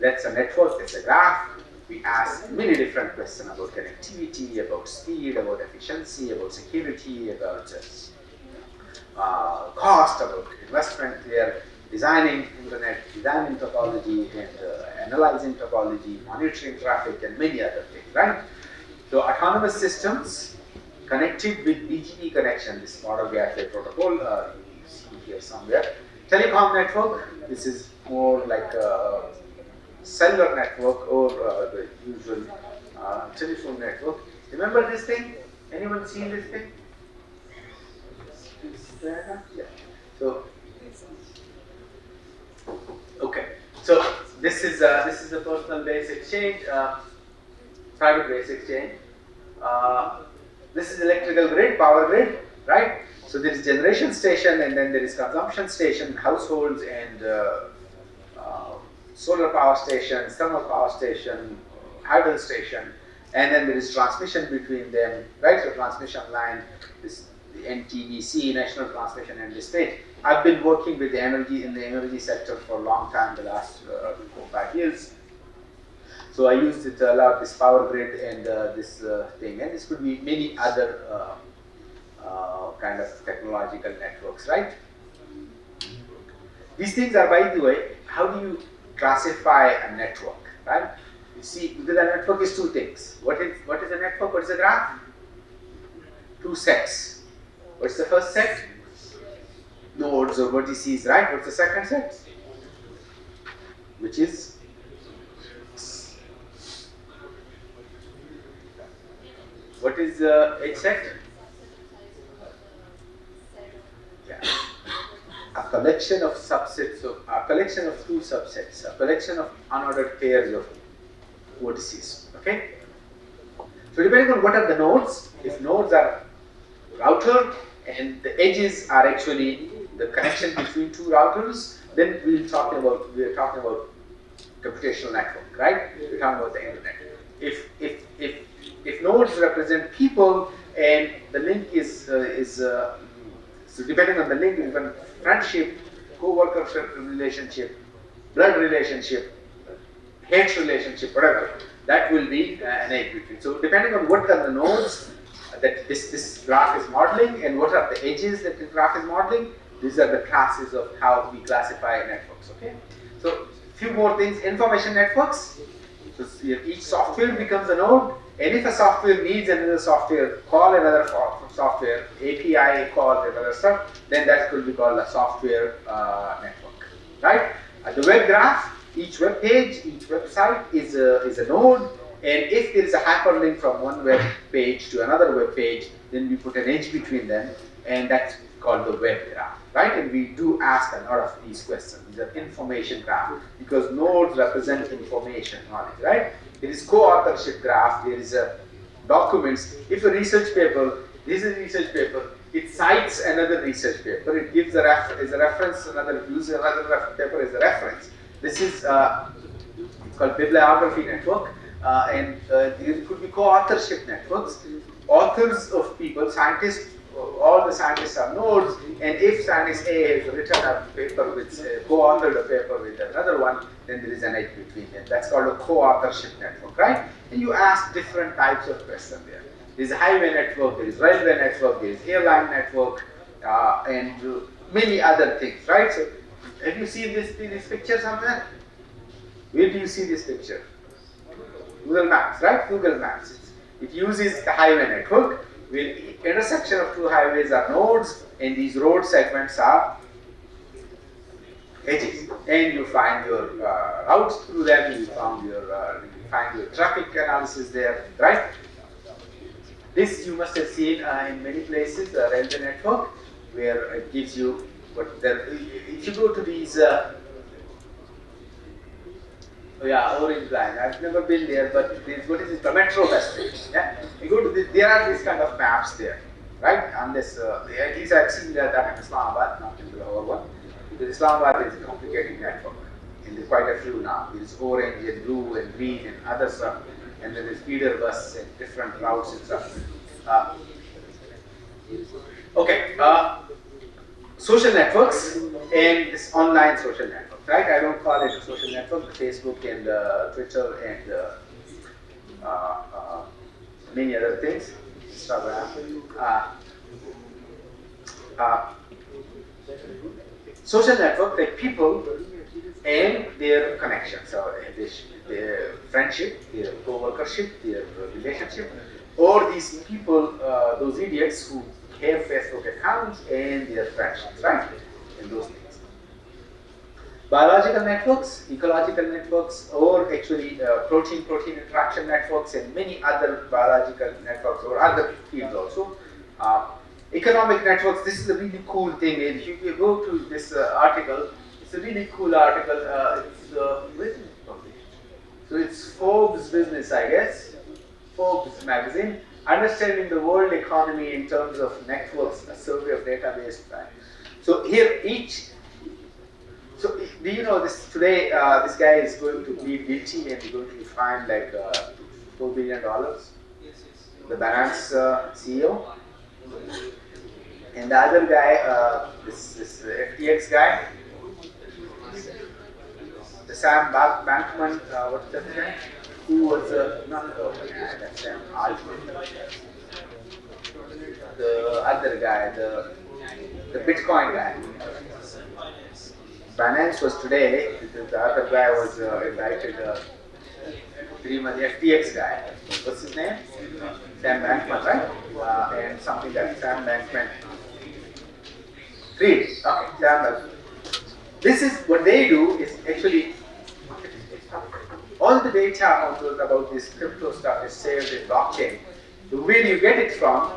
That's a network, that's a graph. We ask many different questions about connectivity, about speed, about efficiency, about security, about cost, about investment. We are designing internet, designing topology, and analyzing topology, monitoring traffic, and many other things, right? So autonomous systems connected with BGP connection, this model gateway protocol, you see here somewhere. Telecom network, this is more like a cellular network, or the usual telephone network. Remember this thing? Anyone seen this thing? Yeah. So, okay. So this is the personal base exchange, private base exchange. This is electrical grid, power grid, right? So there is generation station, and then there is consumption station, households, and solar power station, thermal power station, hydro station, and then there is transmission between them, right? So transmission line, the NTDC, National Transmission and Dispatch. I've been working with the energy sector for a long time, the last 4 or 5 years. So I used it a lot, this power grid and this thing, and this could be many other kind of technological networks, right? These things are, by the way, how do you classify a network, right? You see, because a network is two things. What is a network? What is a graph? Two sets. What's the first set? Nodes or vertices, right? What's the second set? Which is what is the edge set? Yeah. A collection of subsets of a collection of two subsets, a collection of unordered pairs of vertices. Okay. So depending on what are the nodes, if nodes are router and the edges are actually the connection between two routers, then we are talking about computational network, right? We're talking about the internet. If nodes represent people and the link is so depending on the link, even friendship, co-workership relationship, blood relationship, hate relationship, whatever, that will be an edge between. So depending on what are the nodes that this graph is modeling and what are the edges that the graph is modeling, these are the classes of how we classify networks. Okay. So few more things. Information networks. So each software becomes a node, and if a software needs another software, call another software, API call another stuff, then that could be called a software network, right? The web graph, each web page, each website is a node, and if there is a hyperlink from one web page to another web page, then we put an edge between them, and that's called the web graph, right? And we do ask a lot of these questions. These are information graph because nodes represent information, knowledge, right? There is co-authorship graph. There is a documents. If a research paper, this is a research paper, it cites another research paper. It gives a reference. Another uses another paper as a reference. This is it's called bibliography network, and there could be co-authorship networks. Authors of people, scientists. All the scientists are nodes, and if scientist A has written a paper with co-authored a paper with another one, then there is an edge between them. That's called a co-authorship network, right? And you ask different types of questions there. There is a highway network, there is railway network, there is airline network, and many other things, right? So, have you seen this picture somewhere? Where do you see this picture? Google Maps, right? Google Maps. It uses the highway network. Where intersection of two highways are nodes, and these road segments are edges, and you find your routes through them. You find your traffic analysis there, right? This you must have seen in many places, the railway network, where it gives you what there. If you go to these. Orange line. I've never been there, but what is it? The metro facility. Yeah, you go to there are these kind of maps there, right? Unless at least I've seen that in Islamabad, not in the whole one. Because Islamabad is a complicated network, and there's quite a few now. There's orange and blue and green and other stuff, and then there's feeder bus and different routes and stuff. Social networks and this online social network. Right, I don't call it a social network. The Facebook and Twitter and many other things, Instagram. Social network, like people and their connections, so their friendship, their co-workership, their relationship, or these people, those idiots who have Facebook accounts and their friendships, right? And those things. Biological networks, ecological networks, or actually protein-protein interaction networks, and many other biological networks or other fields also. Economic networks, this is a really cool thing. If you go to this article, it's a really cool article. Where is it published? So it's Forbes Business, I guess. Forbes magazine. Understanding the world economy in terms of networks, a survey of database. So here So do you know this today? This guy is going to plead guilty and he's going to be fined like $4 billion. Yes. The Binance CEO, and the other guy, this FTX guy, the Sam Bankman, what's that guy? Who was not that's Sam Altman. the other guy, the Bitcoin guy. Binance was today. The other guy was invited. 3 months. FTX guy. What's his name? Sam Bankman, right? And something like Sam Bankman. Read. Okay, Sam Bankman. This is what they do is actually all the data about this crypto stuff is saved in blockchain. The way you get it from,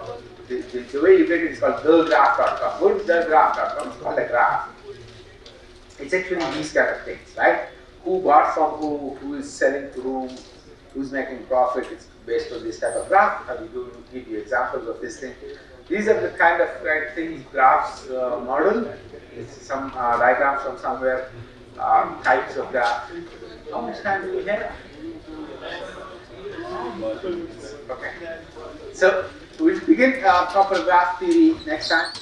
the way you get it is called thegraph.com. Go to thegraph.com, it's called a graph. It's actually these kind of things, right? Who bought from who is selling to whom, who's making profit, it's based on this type of graph. I will give you examples of this thing. These are the kind of things graphs model. It's some diagrams from somewhere, types of graph. How much time do we have? Okay. So we'll begin proper graph theory next time.